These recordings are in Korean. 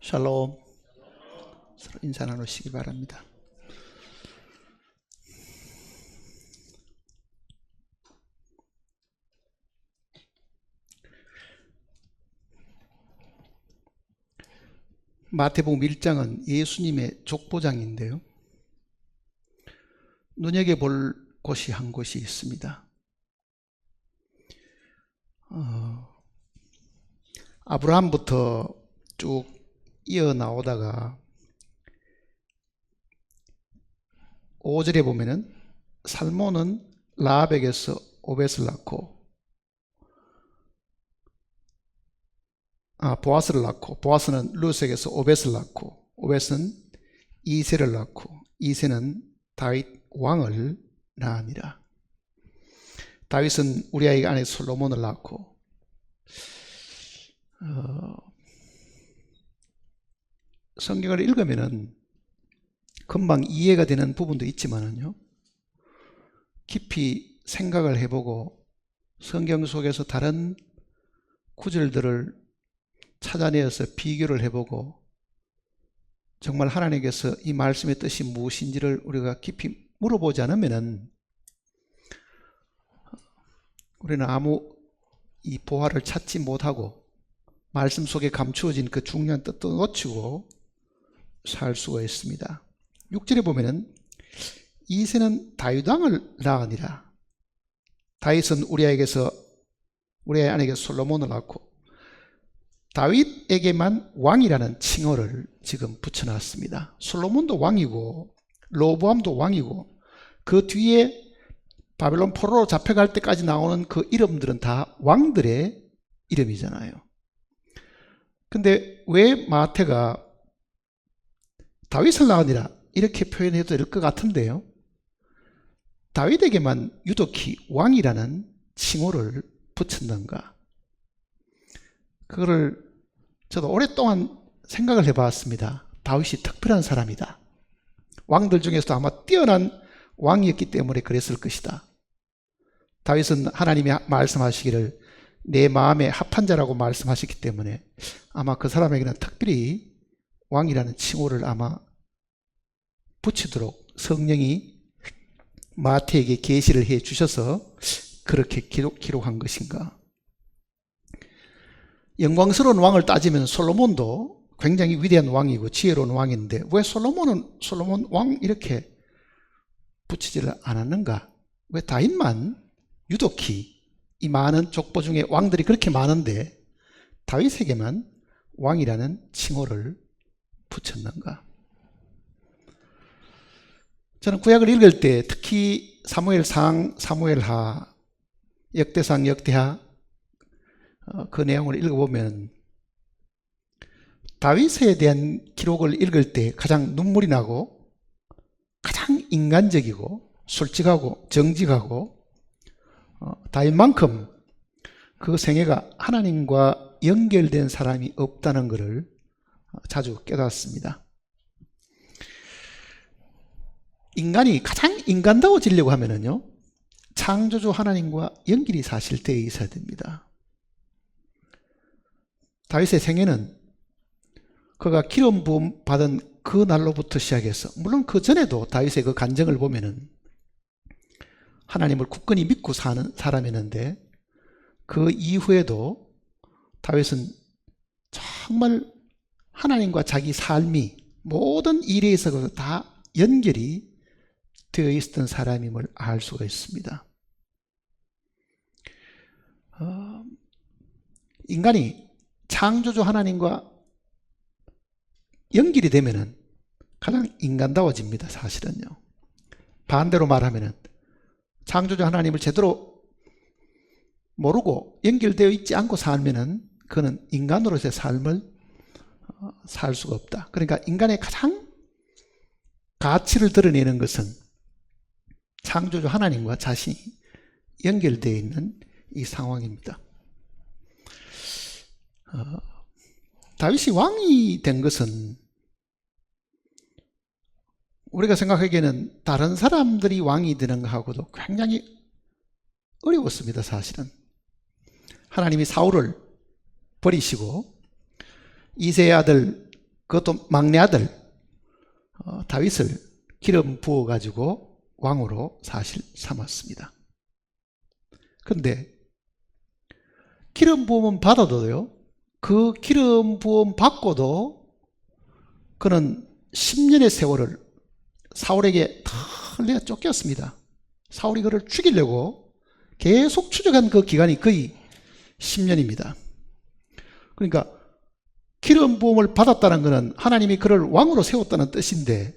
샬롬. 서로 인사 나누시기 바랍니다. 마태복음 1장은 예수님의 족보장인데요. 눈여겨볼 곳이 한 곳이 있습니다. 아브라함부터 쭉 이어나오다가 5절에 보면은 살몬은 라합에게서 오벳을 낳고 보아스를 낳고, 보아스는 룻에게서 오벳을 낳고, 오벳은 이새를 낳고, 이새는 다윗 왕을 낳으니라. 다윗은 우리아의 아내 솔로몬을 낳고, 성경을 읽으면은 금방 이해가 되는 부분도 있지만은요, 깊이 생각을 해보고 성경 속에서 다른 구절들을 찾아내어서 비교를 해보고 정말 하나님께서 이 말씀의 뜻이 무엇인지를 우리가 깊이 물어보지 않으면은 우리는 아무 이 보화를 찾지 못하고 말씀 속에 감추어진 그 중요한 뜻도 놓치고 살 수가 있습니다. 6절에 보면은 이새는 다윗 왕을 낳으니라. 다윗은 우리아에게서 우리아의 아내에게 솔로몬을 낳고 다윗에게만 왕이라는 칭호를 지금 붙여놨습니다. 솔로몬도 왕이고 로보암도 왕이고 그 뒤에 바벨론 포로로 잡혀갈 때까지 나오는 그 이름들은 다 왕들의 이름이잖아요. 근데 왜 마태가 다윗을 낳으니라 이렇게 표현해도 될 것 같은데요, 다윗에게만 유독히 왕이라는 칭호를 붙였는가? 그거를 저도 오랫동안 생각을 해봤습니다. 다윗이 특별한 사람이다. 왕들 중에서도 아마 뛰어난 왕이었기 때문에 그랬을 것이다. 다윗은 하나님이 말씀하시기를 내 마음에 합한 자라고 말씀하셨기 때문에 아마 그 사람에게는 특별히 왕이라는 칭호를 아마 붙이도록 성령이 마태에게 계시를 해 주셔서 그렇게 기록한 것인가. 영광스러운 왕을 따지면 솔로몬도 굉장히 위대한 왕이고 지혜로운 왕인데 왜 솔로몬은 솔로몬 왕 이렇게 붙이지를 않았는가? 왜 다윗만 유독히 이 많은 족보 중에 왕들이 그렇게 많은데 다윗에게만 왕이라는 칭호를 붙였는가? 저는 구약을 읽을 때 특히 사무엘상, 사무엘하, 역대상, 역대하 그 내용을 읽어보면 다윗에 대한 기록을 읽을 때 가장 눈물이 나고 가장 인간적이고 솔직하고 정직하고 다윗만큼 그 생애가 하나님과 연결된 사람이 없다는 것을 자주 깨닫습니다. 인간이 가장 인간다워지려고 하면은요, 창조주 하나님과 연결이 사실 되어 있어야 됩니다. 다윗의 생애는 그가 기름 부음 받은 그 날로부터 시작해서, 물론 그 전에도 다윗의 그 간증을 보면은 하나님을 굳건히 믿고 사는 사람이었는데 그 이후에도 다윗은 정말 하나님과 자기 삶이 모든 일에 있어서 다 연결이 되어 있었던 사람임을 알 수가 있습니다. 인간이 창조주 하나님과 연결이 되면은 가장 인간다워집니다, 사실은요. 반대로 말하면은 창조주 하나님을 제대로 모르고 연결되어 있지 않고 살면은 그는 인간으로서의 삶을 살 수가 없다. 그러니까 인간의 가장 가치를 드러내는 것은 창조주 하나님과 자신이 연결되어 있는 이 상황입니다. 다윗이 왕이 된 것은 우리가 생각하기에는 다른 사람들이 왕이 되는 것하고도 굉장히 어려웠습니다. 사실은 하나님이 사울을 버리시고 이새의 아들 그것도 막내 아들 다윗을 기름 부어 가지고 왕으로 사실 삼았습니다. 그런데 기름 부음은 받아도요, 그 기름 부음 받고도 그는 10년의 세월을 사울에게 털려 쫓겼습니다. 사울이 그를 죽이려고 계속 추적한 그 기간이 거의 10년입니다. 그러니까 기름 부음을 받았다는 것은 하나님이 그를 왕으로 세웠다는 뜻인데,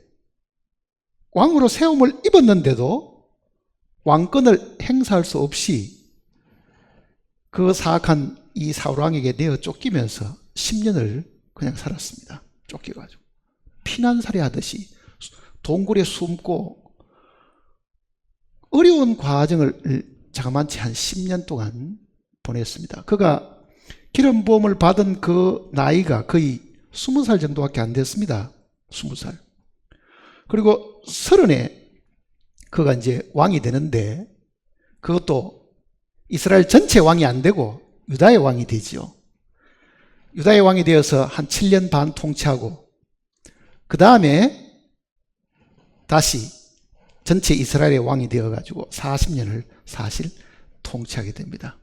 왕으로 세움을 입었는데도 왕권을 행사할 수 없이 그 사악한 이 사울왕에게 내어 쫓기면서 10년을 그냥 살았습니다. 쫓겨가지고 피난살이 하듯이 동굴에 숨고 어려운 과정을 자그마치 한 10년 동안 보냈습니다. 그가 기름 부음을 받은 그 나이가 거의 20살 정도밖에 안 됐습니다. 20살. 그리고 30에 그가 이제 왕이 되는데, 그것도 이스라엘 전체 왕이 안 되고 유다의 왕이 되지요. 유다의 왕이 되어서 한 7년 반 통치하고, 그 다음에 다시 전체 이스라엘의 왕이 되어가지고 40년을 사실 통치하게 됩니다.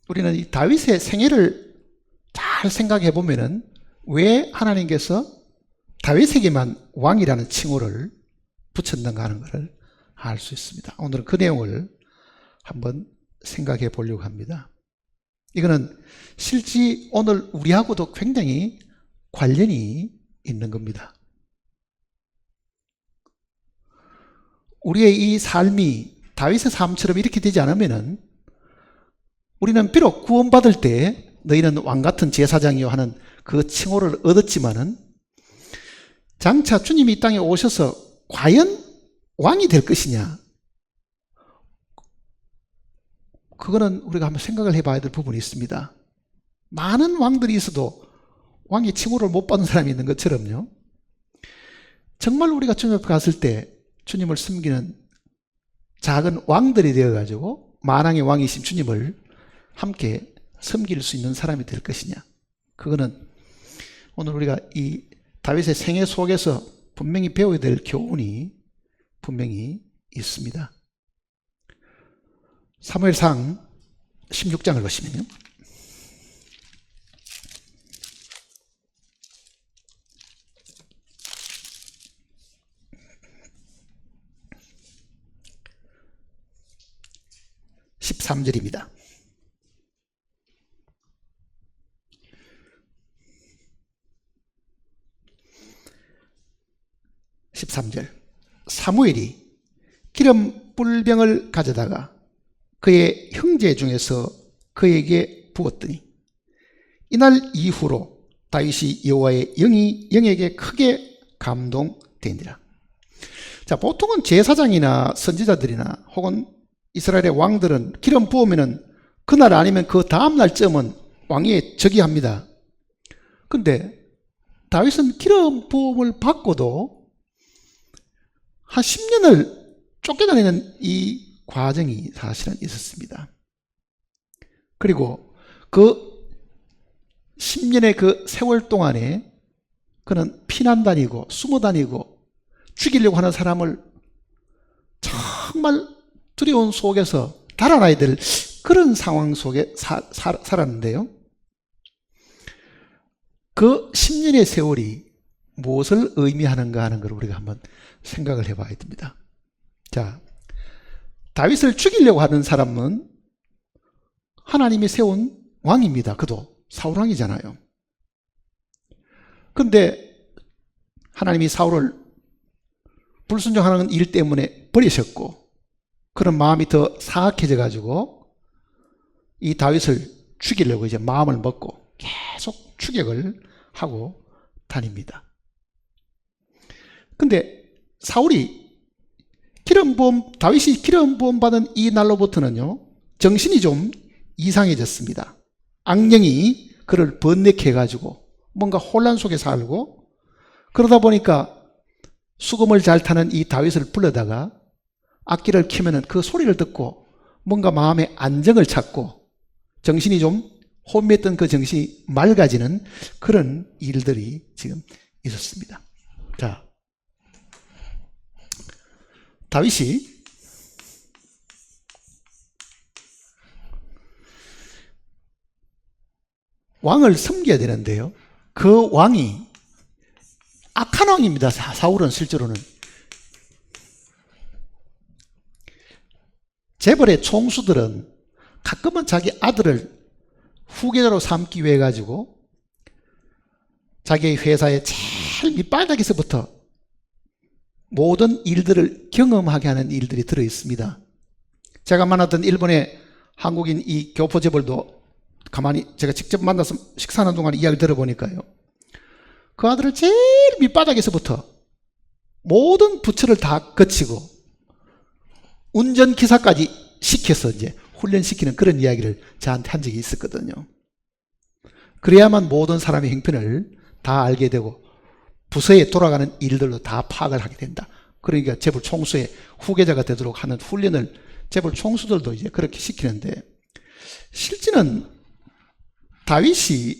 우리는 이 다윗의 생애를 잘 생각해 보면은 왜 하나님께서 다윗에게만 왕이라는 칭호를 붙였는가 하는 것을 알 수 있습니다. 오늘은 그 내용을 한번 생각해 보려고 합니다. 이거는 실제 오늘 우리하고도 굉장히 관련이 있는 겁니다. 우리의 이 삶이 다윗의 삶처럼 이렇게 되지 않으면은, 우리는 비록 구원받을 때 너희는 왕같은 제사장이요 하는 그 칭호를 얻었지만은, 장차 주님이 이 땅에 오셔서 과연 왕이 될 것이냐, 그거는 우리가 한번 생각을 해봐야 될 부분이 있습니다. 많은 왕들이 있어도 왕의 칭호를 못 받은 사람이 있는 것처럼요, 정말 우리가 주님 앞에 갔을 때 주님을 섬기는 작은 왕들이 되어가지고 만왕의 왕이신 주님을 함께 섬길 수 있는 사람이 될 것이냐, 그거는 오늘 우리가 이 다윗의 생애 속에서 분명히 배워야 될 교훈이 분명히 있습니다. 사무엘상 16장을 보시면요, (13절입니다) 13절. 사무엘이 기름 뿔병을 가져다가 그의 형제 중에서 그에게 부었더니 이날 이후로 다윗이 여호와의 영이 영에게 크게 감동되니라. 자, 보통은 제사장이나 선지자들이나 혹은 이스라엘의 왕들은 기름 부으면은 그날 아니면 그 다음 날쯤은 왕위에 즉위합니다. 근데 다윗은 기름 부음을 받고도 한 10년을 쫓겨다니는 이 과정이 사실은 있었습니다. 그리고 그 10년의 그 세월 동안에 그는 피난 다니고 숨어 다니고 죽이려고 하는 사람을 정말 두려운 속에서 달아나야 될 그런 상황 속에 살았는데요, 그 10년의 세월이 무엇을 의미하는가 하는 걸 우리가 한번 생각을 해봐야 됩니다. 자, 다윗을 죽이려고 하는 사람은 하나님이 세운 왕입니다. 그도 사울왕이잖아요. 그런데 하나님이 사울을 불순종하는 일 때문에 버리셨고, 그런 마음이 더 사악해져 가지고 이 다윗을 죽이려고 이제 마음을 먹고 계속 추격을 하고 다닙니다. 근데 사울이 다윗이 기름 부음 받은 이 날로부터는요, 정신이 좀 이상해졌습니다. 악령이 그를 번뇌케 해가지고 뭔가 혼란 속에 살고, 그러다 보니까 수금을 잘 타는 이 다윗을 불러다가 악기를 키면은 그 소리를 듣고 뭔가 마음의 안정을 찾고 정신이 좀 혼미했던 그 정신이 맑아지는 그런 일들이 지금 있었습니다. 자, 다윗이 왕을 섬겨야 되는데요. 그 왕이 악한 왕입니다. 사울은 실제로는. 재벌의 총수들은 가끔은 자기 아들을 후계자로 삼기 위해 가지고 자기의 회사의 제일 밑바닥에서부터 모든 일들을 경험하게 하는 일들이 들어 있습니다. 제가 만났던 일본의 한국인 이 교포 재벌도 가만히 제가 직접 만나서 식사하는 동안 이야기를 들어보니까요. 그 아들을 제일 밑바닥에서부터 모든 부처를 다 거치고 운전기사까지 시켜서 이제 훈련시키는 그런 이야기를 저한테 한 적이 있었거든요. 그래야만 모든 사람의 형편을 다 알게 되고 부서에 돌아가는 일들로 다 파악을 하게 된다. 그러니까 재벌 총수의 후계자가 되도록 하는 훈련을 재벌 총수들도 이제 그렇게 시키는데, 실제는 다윗이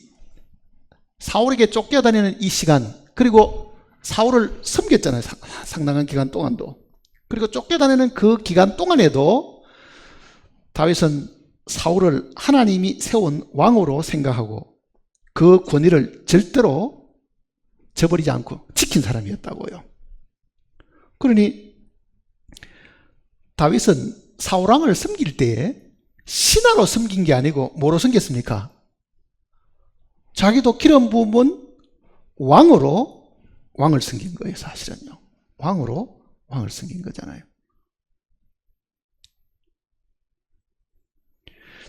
사울에게 쫓겨다니는 이 시간, 그리고 사울을 섬겼잖아요. 상당한 기간 동안도. 그리고 쫓겨다니는 그 기간 동안에도 다윗은 사울을 하나님이 세운 왕으로 생각하고 그 권위를 절대로 저버리지 않고 지킨 사람이었다고요. 그러니 다윗은 사울왕을 섬길 때에 신하로 섬긴 게 아니고 뭐로 섬겼습니까? 자기도 기름 부은 왕으로 왕을 섬긴 거예요. 사실은요. 왕으로 왕을 섬긴 거잖아요.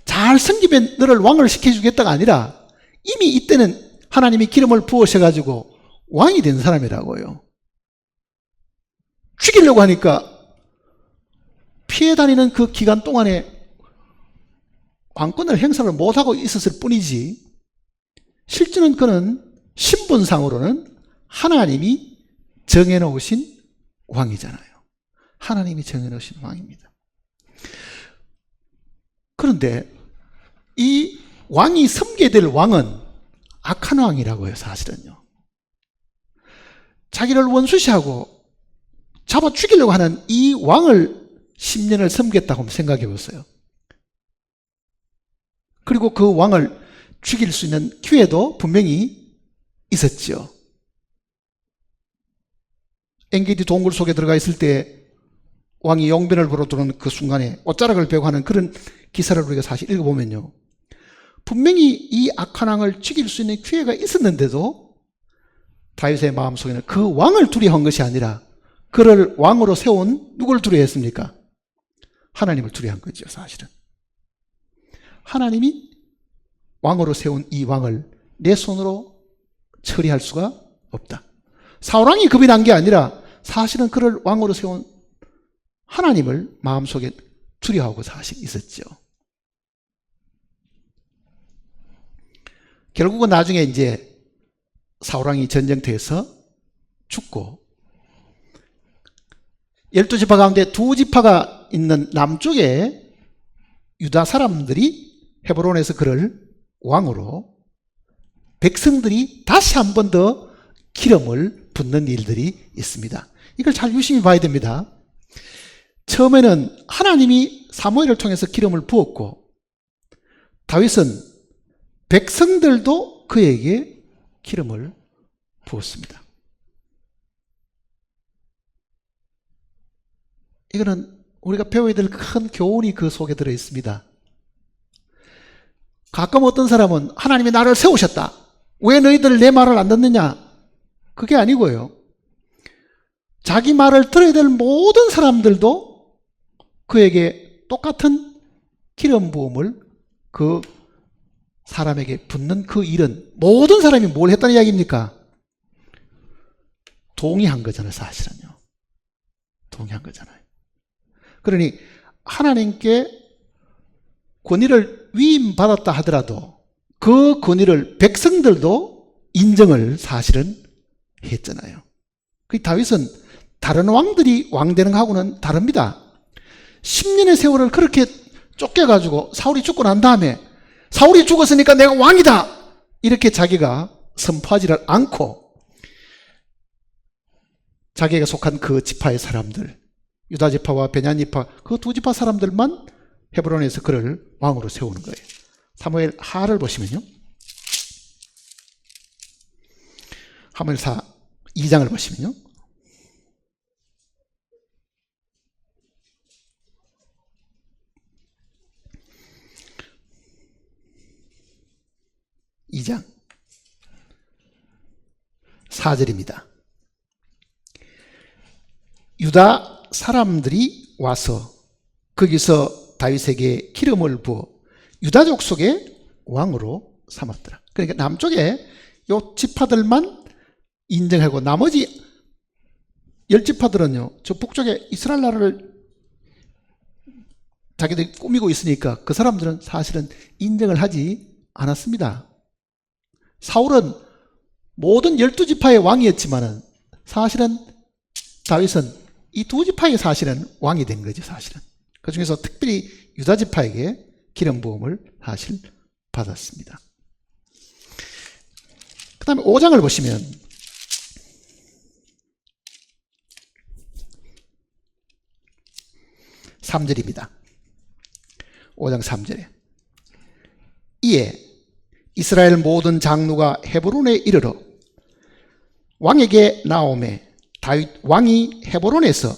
잘 섬기면 너를 왕을 시켜주겠다가 아니라 이미 이때는 하나님이 기름을 부으셔가지고 왕이 된 사람이라고요. 죽이려고 하니까 피해 다니는 그 기간 동안에 왕권을 행사를 못하고 있었을 뿐이지, 실제는 그는 신분상으로는 하나님이 정해놓으신 왕이잖아요. 하나님이 정해놓으신 왕입니다. 그런데 이 왕이 섬겨야 될 왕은 악한 왕이라고요. 사실은요. 자기를 원수시하고 잡아 죽이려고 하는 이 왕을 10년을 섬겼다고 생각해 보세요. 그리고 그 왕을 죽일 수 있는 기회도 분명히 있었죠. 엔게디 동굴 속에 들어가 있을 때 왕이 용변을 보러 들어오는 그 순간에 옷자락을 베고 하는 그런 기사를 우리가 사실 읽어보면요, 분명히 이 악한 왕을 죽일 수 있는 기회가 있었는데도 다윗의 마음속에는 그 왕을 두려워한 것이 아니라 그를 왕으로 세운 누구를 두려워했습니까? 하나님을 두려워한 거죠. 사실은 하나님이 왕으로 세운 이 왕을 내 손으로 처리할 수가 없다. 사울왕이 겁이 난 게 아니라 사실은 그를 왕으로 세운 하나님을 마음속에 두려워하고 사실 있었죠. 결국은 나중에 이제 사울왕이 전쟁터에서 죽고 12지파 가운데 2지파가 있는 남쪽에 유다 사람들이 헤브론에서 그를 왕으로, 백성들이 다시 한 번 더 기름을 붓는 일들이 있습니다. 이걸 잘 유심히 봐야 됩니다. 처음에는 하나님이 사무엘을 통해서 기름을 부었고 다윗은 백성들도 그에게 기름을 부었습니다. 이거는 우리가 배워야 될 큰 교훈이 그 속에 들어 있습니다. 가끔 어떤 사람은 하나님이 나를 세우셨다, 왜 너희들 내 말을 안 듣느냐, 그게 아니고요. 자기 말을 들어야 될 모든 사람들도 그에게 똑같은 기름 부음을 그 사람에게 붓는 그 일은 모든 사람이 뭘 했다는 이야기입니까? 동의한 거잖아요. 사실은요. 동의한 거잖아요. 그러니 하나님께 권위를 위임받았다 하더라도 그 권위를 백성들도 인정을 사실은 했잖아요. 그 다윗은 다른 왕들이 왕되는 거하고는 다릅니다. 10년의 세월을 그렇게 쫓겨가지고 사울이 죽고 난 다음에 사울이 죽었으니까 내가 왕이다 이렇게 자기가 선포하지를 않고 자기가 속한 그 지파의 사람들, 유다 지파와 베냐민 지파 그 두 지파 사람들만 헤브론에서 그를 왕으로 세우는 거예요. 사무엘 하를 보시면요, 사무엘하 2장을 보시면요, 이 장 4절입니다. 유다 사람들이 와서 거기서 다윗에게 기름을 부어 유다족 속의 왕으로 삼았더라. 그러니까 남쪽에 요 지파들만 인정하고 나머지 10지파들은요 저 북쪽에 이스라엘 나라를 자기들이 꾸미고 있으니까 그 사람들은 사실은 인정을 하지 않았습니다. 사울은 모든 12지파의 왕이었지만은 사실은 다윗은 이 두 지파의 사실은 왕이 된 거죠. 사실은 그 중에서 특별히 유다 지파에게 기름 부음을 사실 받았습니다. 그 다음에 5장을 보시면 (3절입니다) 5장 3절에 이에 이스라엘 모든 장로가 헤브론에 이르러 왕에게 나오매 다윗 왕이 헤브론에서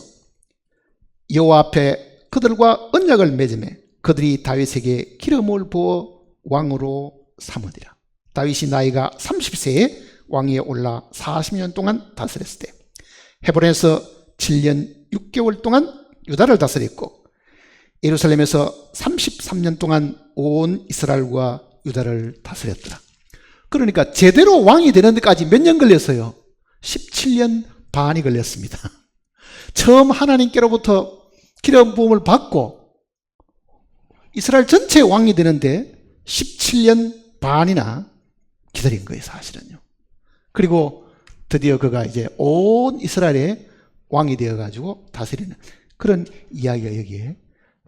여호와 앞에 그들과 언약을 맺으매 그들이 다윗에게 기름을 부어 왕으로 삼으니라. 다윗이 나이가 30세에 왕위에 올라 40년 동안 다스렸을 때 헤브론에서 7년 6개월 동안 유다를 다스렸고 예루살렘에서 33년 동안 온 이스라엘과 유다를 다스렸더라. 그러니까 제대로 왕이 되는 데까지 몇 년 걸렸어요? 17년 반이 걸렸습니다. 처음 하나님께로부터 기름 부음을 받고 이스라엘 전체 왕이 되는데 17년 반이나 기다린 거예요, 사실은요. 그리고 드디어 그가 이제 온 이스라엘의 왕이 되어가지고 다스리는 그런 이야기가 여기에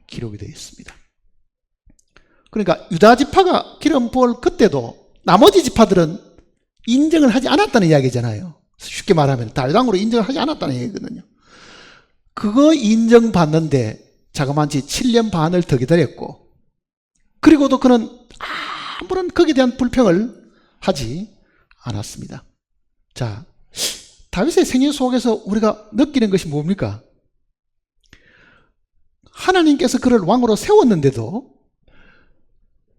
기록이 되어 있습니다. 그러니까 유다 지파가 기름 부을 그때도 나머지 지파들은 인정을 하지 않았다는 이야기잖아요. 쉽게 말하면 다윗왕으로 인정을 하지 않았다는 얘기거든요. 그거 인정받는데 자그마치 7년 반을 더 기다렸고 그리고도 그는 아무런 거기에 대한 불평을 하지 않았습니다. 자, 다윗의 생애 속에서 우리가 느끼는 것이 뭡니까? 하나님께서 그를 왕으로 세웠는데도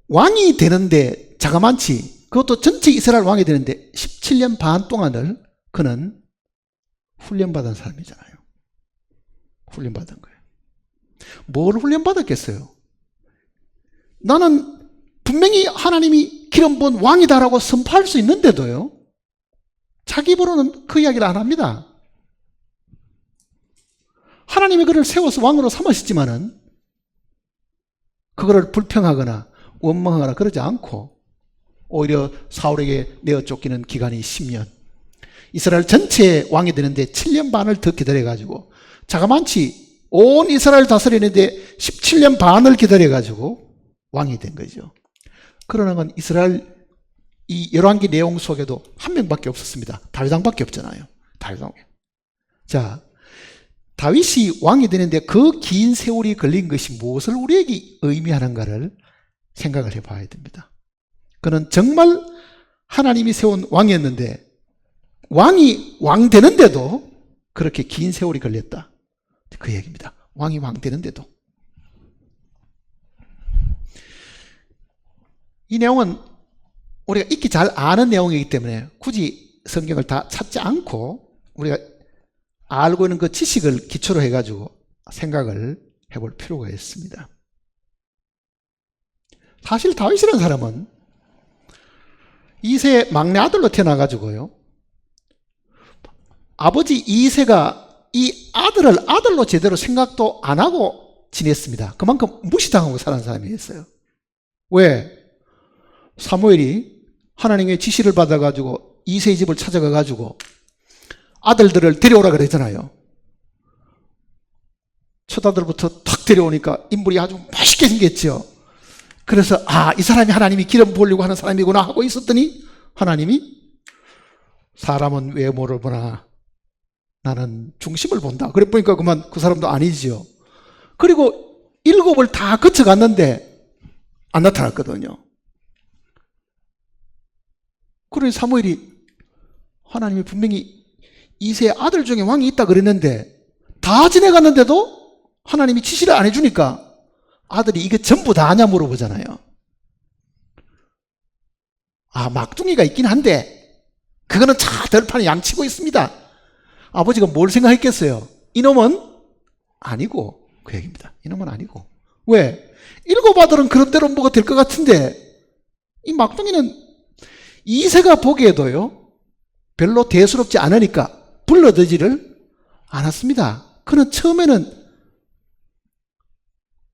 왕이 되는데 자그마치 그것도 전체 이스라엘 왕이 되는데 17년 반 동안을 그는 훈련받은 사람이잖아요. 훈련받은 거예요. 뭘 훈련받았겠어요? 나는 분명히 하나님이 기름 부은 왕이다라고 선포할 수 있는데도요 자기 입으로는 그 이야기를 안 합니다. 하나님이 그를 세워서 왕으로 삼으셨지만은 그거를 불평하거나 원망하거나 그러지 않고 오히려 사울에게 내어 쫓기는 기간이 10년, 이스라엘 전체의 왕이 되는데 7년 반을 더 기다려가지고 자그마치 온 이스라엘 다스리는데 17년 반을 기다려가지고 왕이 된 거죠. 그러나 건 이스라엘 이 열왕기 내용 속에도 한 명밖에 없었습니다. 다윗왕밖에 없잖아요. 다윗왕. 자, 다윗이 왕이 되는데 그 긴 세월이 걸린 것이 무엇을 우리에게 의미하는가를 생각을 해봐야 됩니다. 그는 정말 하나님이 세운 왕이었는데 왕이 왕 되는데도 그렇게 긴 세월이 걸렸다. 그 얘기입니다. 왕이 왕 되는데도. 이 내용은 우리가 익히 잘 아는 내용이기 때문에 굳이 성경을 다 찾지 않고 우리가 알고 있는 그 지식을 기초로 해가지고 생각을 해볼 필요가 있습니다. 사실 다윗이라는 사람은 이세의 막내 아들로 태어나가지고요 아버지 이세가 이 아들을 아들로 제대로 생각도 안 하고 지냈습니다. 그만큼 무시당하고 사는 사람이었어요. 왜? 사무엘이 하나님의 지시를 받아가지고 이세의 집을 찾아가가지고 아들들을 데려오라 그랬잖아요. 첫 아들부터 탁 데려오니까 인물이 아주 맛있게 생겼죠. 그래서 이 사람이 하나님이 기름 부으려고 하는 사람이구나 하고 있었더니 하나님이 사람은 외모를 보나 나는 중심을 본다. 그래 보니까 그만 그 사람도 아니지요. 그리고 7을 다 거쳐갔는데 안 나타났거든요. 그러니 사무엘이 하나님이 분명히 이세 아들 중에 왕이 있다 그랬는데 다 지내갔는데도 하나님이 지시를 안 해주니까 아들이 이게 전부 다 아냐 물어보잖아요. 막둥이가 있긴 한데 그거는 들판에 양치고 있습니다. 아버지가 뭘 생각했겠어요? 이놈은 아니고, 그 얘기입니다. 이놈은 아니고. 왜? 7 아들은 그런 대로 뭐가 될 것 같은데 이 막둥이는 이세가 보기에도요 별로 대수롭지 않으니까 불러들지를 않았습니다. 그는 처음에는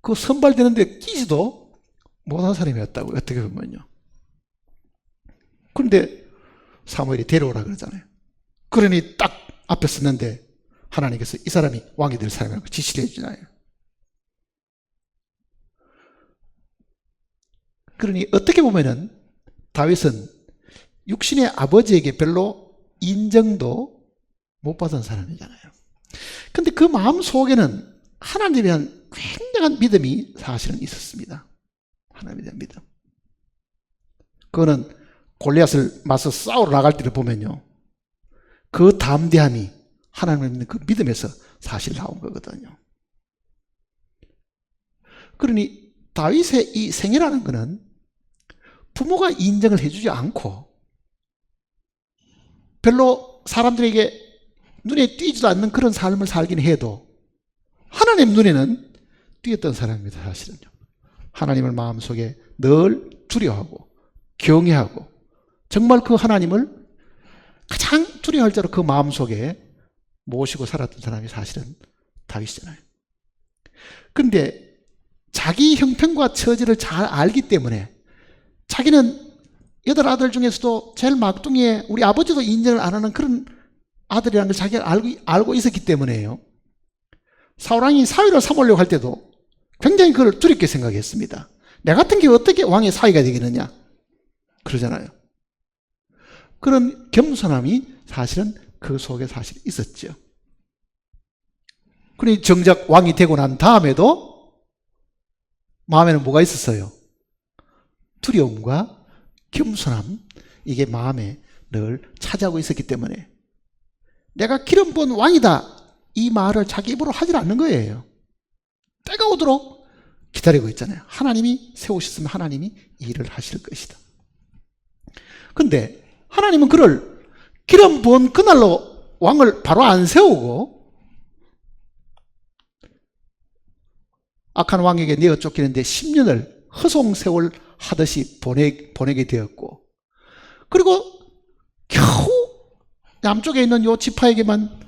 그 선발되는데 끼지도 못한 사람이었다고요. 어떻게 보면요. 그런데 사무엘이 데려오라 그러잖아요. 그러니 딱 앞에 섰는데 하나님께서 이 사람이 왕이 될 사람이라고 지시를 해주잖아요. 그러니 어떻게 보면은 다윗은 육신의 아버지에게 별로 인정도 못 받은 사람이잖아요. 근데 그 마음 속에는 하나님에 대한 굉장한 믿음이 사실은 있었습니다. 하나님에 대한 믿음. 그거는 골리앗을 맞서 싸우러 나갈 때를 보면요, 그 담대함이 하나님을 믿는 그 믿음에서 사실 나온 거거든요. 그러니 다윗의 이 생애라는 것은 부모가 인정을 해주지 않고 별로 사람들에게 눈에 띄지도 않는 그런 삶을 살긴 해도 하나님 눈에는 띄었던 사람입니다. 사실은요. 하나님을 마음속에 늘 두려워하고 경외하고 정말 그 하나님을 가장 두려워할 자로 그 마음속에 모시고 살았던 사람이 사실은 다윗이잖아요. 그런데 자기 형편과 처지를 잘 알기 때문에 자기는 8 아들 중에서도 제일 막둥이에 우리 아버지도 인정을 안 하는 그런 아들이라는 걸 자기가 알고 있었기 때문에요. 사울왕이 사위를 삼으려고 할 때도 굉장히 그걸 두렵게 생각했습니다. 내 같은 게 어떻게 왕의 사위가 되겠느냐 그러잖아요. 그런 겸손함이 사실은 그 속에 사실 있었죠. 그러니 정작 왕이 되고 난 다음에도 마음에는 뭐가 있었어요? 두려움과 겸손함, 이게 마음에 늘 차지하고 있었기 때문에 내가 기름 부은 왕이다 이 말을 자기 입으로 하질 않는 거예요. 때가 오도록 기다리고 있잖아요. 하나님이 세우셨으면 하나님이 일을 하실 것이다. 근데 하나님은 그를 기름 부은 그날로 왕을 바로 안 세우고 악한 왕에게 내어 쫓기는데 10년을 허송세월 하듯이 보내게 되었고, 그리고 겨우 남쪽에 있는 요 지파에게만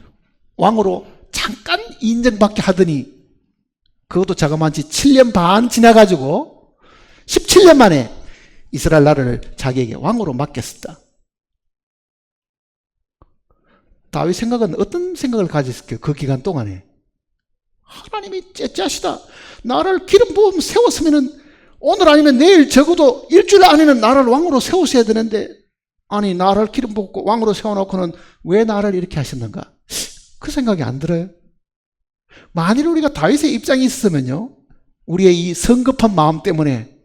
왕으로 잠깐 인정받게 하더니 그것도 자그마치 7년 반 지나가지고 17년 만에 이스라엘 나라를 자기에게 왕으로 맡겼었다. 다윗 생각은 어떤 생각을 가졌을까요? 그 기간 동안에 하나님이 째짜시다. 나를 기름 부음 세웠으면은 오늘 아니면 내일 적어도 일주일 안에는 나를 왕으로 세우셔야 되는데, 아니 나를 기름 붓고 왕으로 세워놓고는 왜 나를 이렇게 하셨는가? 그 생각이 안 들어요. 만일 우리가 다윗의 입장이 있으면요, 우리의 이 성급한 마음 때문에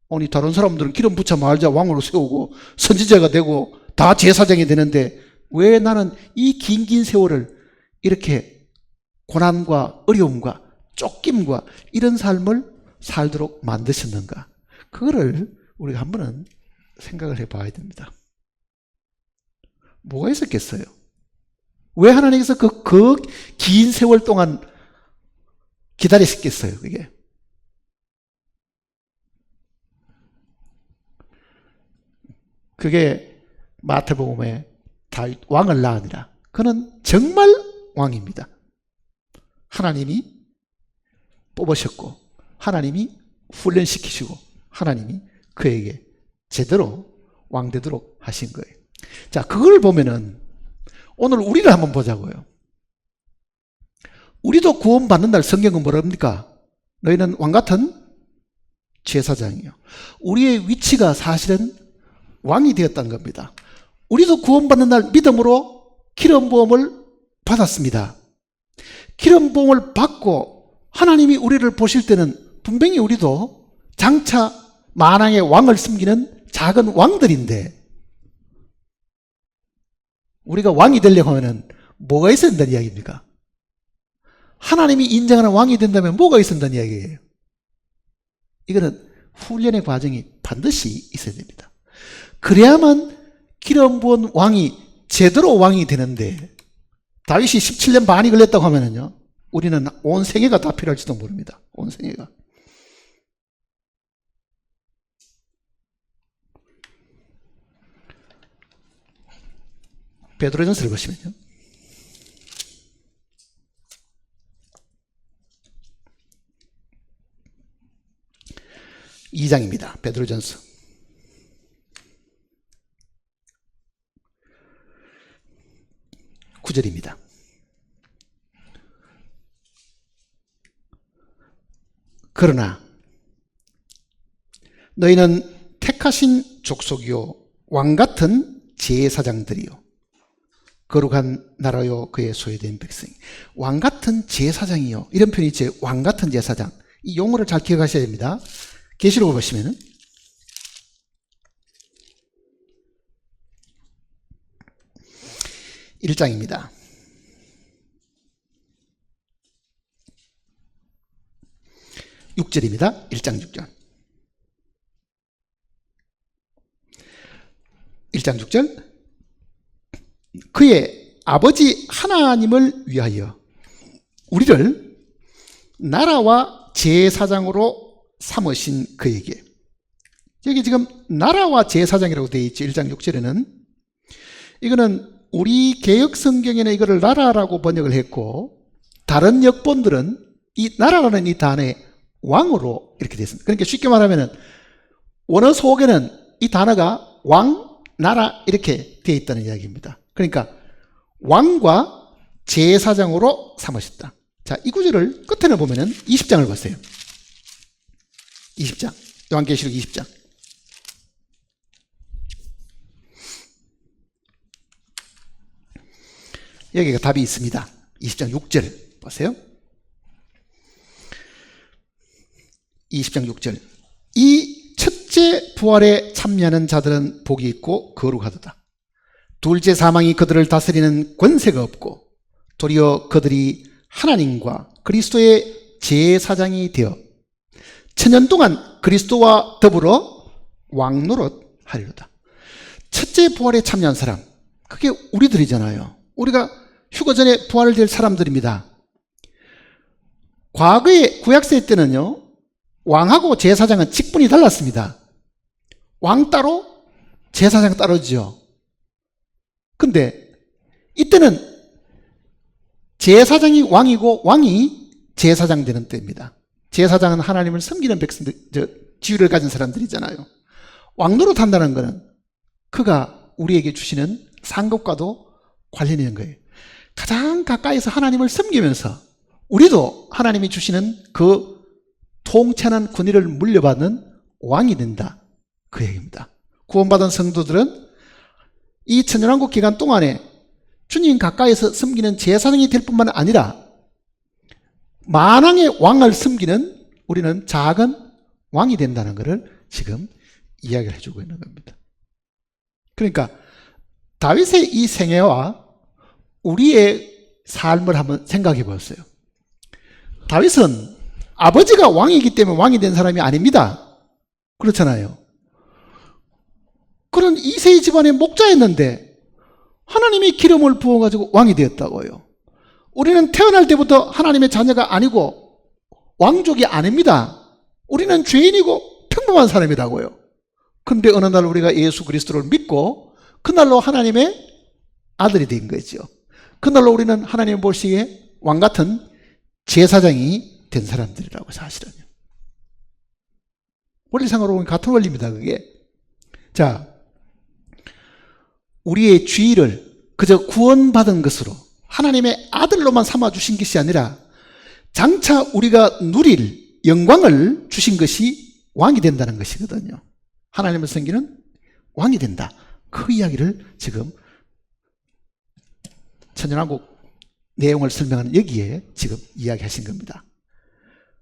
아니 다른 사람들은 기름 부쳐 말자 왕으로 세우고 선지자가 되고 다 제사장이 되는데 왜 나는 이 긴 세월을 이렇게 고난과 어려움과 쫓김과 이런 삶을 살도록 만드셨는가? 그거를 우리가 한번은 생각을 해봐야 됩니다. 뭐가 있었겠어요? 왜 하나님께서 그 긴 세월 동안 기다리셨겠어요? 그게 마태복음에 다윗 왕을 낳으니라. 그는 정말 왕입니다. 하나님이 뽑으셨고 하나님이 훈련시키시고 하나님이 그에게 제대로 왕 되도록 하신 거예요. 자, 그걸 보면은 오늘 우리를 한번 보자고요. 우리도 구원받는 날 성경은 뭐랍니까? 너희는 왕 같은 제사장이요. 우리의 위치가 사실은 왕이 되었다는 겁니다. 우리도 구원받는 날 믿음으로 기름 부음을 받았습니다. 기름 부음을 받고 하나님이 우리를 보실 때는 분명히 우리도 장차 만왕의 왕을 섬기는 작은 왕들인데, 우리가 왕이 되려고 하면 뭐가 있어야 된다는 이야기입니까? 하나님이 인정하는 왕이 된다면 뭐가 있어야 된다는 이야기예요. 이거는 훈련의 과정이 반드시 있어야 됩니다. 그래야만 기름 부은 왕이 제대로 왕이 되는데, 다윗이 17년 반이 걸렸다고 하면은요, 우리는 온 생애가 다 필요할지도 모릅니다. 온 생애가. 베드로전서를 보시면요, (2장입니다) 베드로전서 9절입니다. 그러나 너희는 택하신 족속이요 왕같은 제사장들이요 거룩한 나라요 그의 소유된 백성. 왕같은 제사장이요, 이런 표현이 있죠. 왕같은 제사장. 이 용어를 잘 기억하셔야 됩니다. 계시록을 보시면은 1장입니다. 6절입니다. 1장 6절. 1장 6절. 그의 아버지 하나님을 위하여 우리를 나라와 제사장으로 삼으신 그에게. 여기 지금 나라와 제사장이라고 되어 있죠. 1장 6절에는. 이거는 우리 개역 성경에는 이거를 나라라고 번역을 했고, 다른 역본들은 이 나라라는 이 단어에 왕으로 이렇게 되어 있습니다. 그러니까 쉽게 말하면 원어 속에는 이 단어가 왕, 나라 이렇게 되어 있다는 이야기입니다. 그러니까 왕과 제사장으로 삼으셨다. 자, 이 구절을 끝에는 보면은 20장을 보세요. 20장. 요한계시록 20장. 여기가 답이 있습니다. 20장 6절 보세요. 20장 6절. 이 첫째 부활에 참여하는 자들은 복이 있고 거룩하도다. 둘째 사망이 그들을 다스리는 권세가 없고 도리어 그들이 하나님과 그리스도의 제사장이 되어 천년 동안 그리스도와 더불어 왕노릇 하리로다. 첫째 부활에 참여한 사람, 그게 우리들이잖아요. 우리가 휴거 전에 부활을 될 사람들입니다. 과거에 구약시대 때는요, 왕하고 제사장은 직분이 달랐습니다. 왕 따로 제사장 따로죠. 근데 이때는 제사장이 왕이고 왕이 제사장 되는 때입니다. 제사장은 하나님을 섬기는 백성들, 지위를 가진 사람들이잖아요. 왕노릇 한다는 것은 그가 우리에게 주시는 상급과도 관련이 있는 거예요. 가장 가까이서 하나님을 섬기면서 우리도 하나님이 주시는 그 통치하는 권위를 물려받는 왕이 된다, 그 얘기입니다. 구원받은 성도들은 이 천년왕국 기간 동안에 주님 가까이서 섬기는 제사장이 될 뿐만 아니라 만왕의 왕을 섬기는 우리는 작은 왕이 된다는 것을 지금 이야기를 해주고 있는 겁니다. 그러니까 다윗의 이 생애와 우리의 삶을 한번 생각해 보세요. 다윗은 아버지가 왕이기 때문에 왕이 된 사람이 아닙니다. 그렇잖아요. 그런 이세의 집안의 목자였는데 하나님이 기름을 부어가지고 왕이 되었다고요. 우리는 태어날 때부터 하나님의 자녀가 아니고 왕족이 아닙니다. 우리는 죄인이고 평범한 사람이라고요. 근데 어느 날 우리가 예수 그리스도를 믿고 그날로 하나님의 아들이 된 거죠. 그날로 우리는 하나님 보시기에 왕같은 제사장이 된 사람들이라고, 사실은요. 원리상으로 보면 같은 원리입니다, 그게. 자, 우리의 죄를 그저 구원받은 것으로 하나님의 아들로만 삼아주신 것이 아니라 장차 우리가 누릴 영광을 주신 것이 왕이 된다는 것이거든요. 하나님을 섬기는 왕이 된다. 그 이야기를 지금 천연왕국 내용을 설명하는 여기에 지금 이야기하신 겁니다.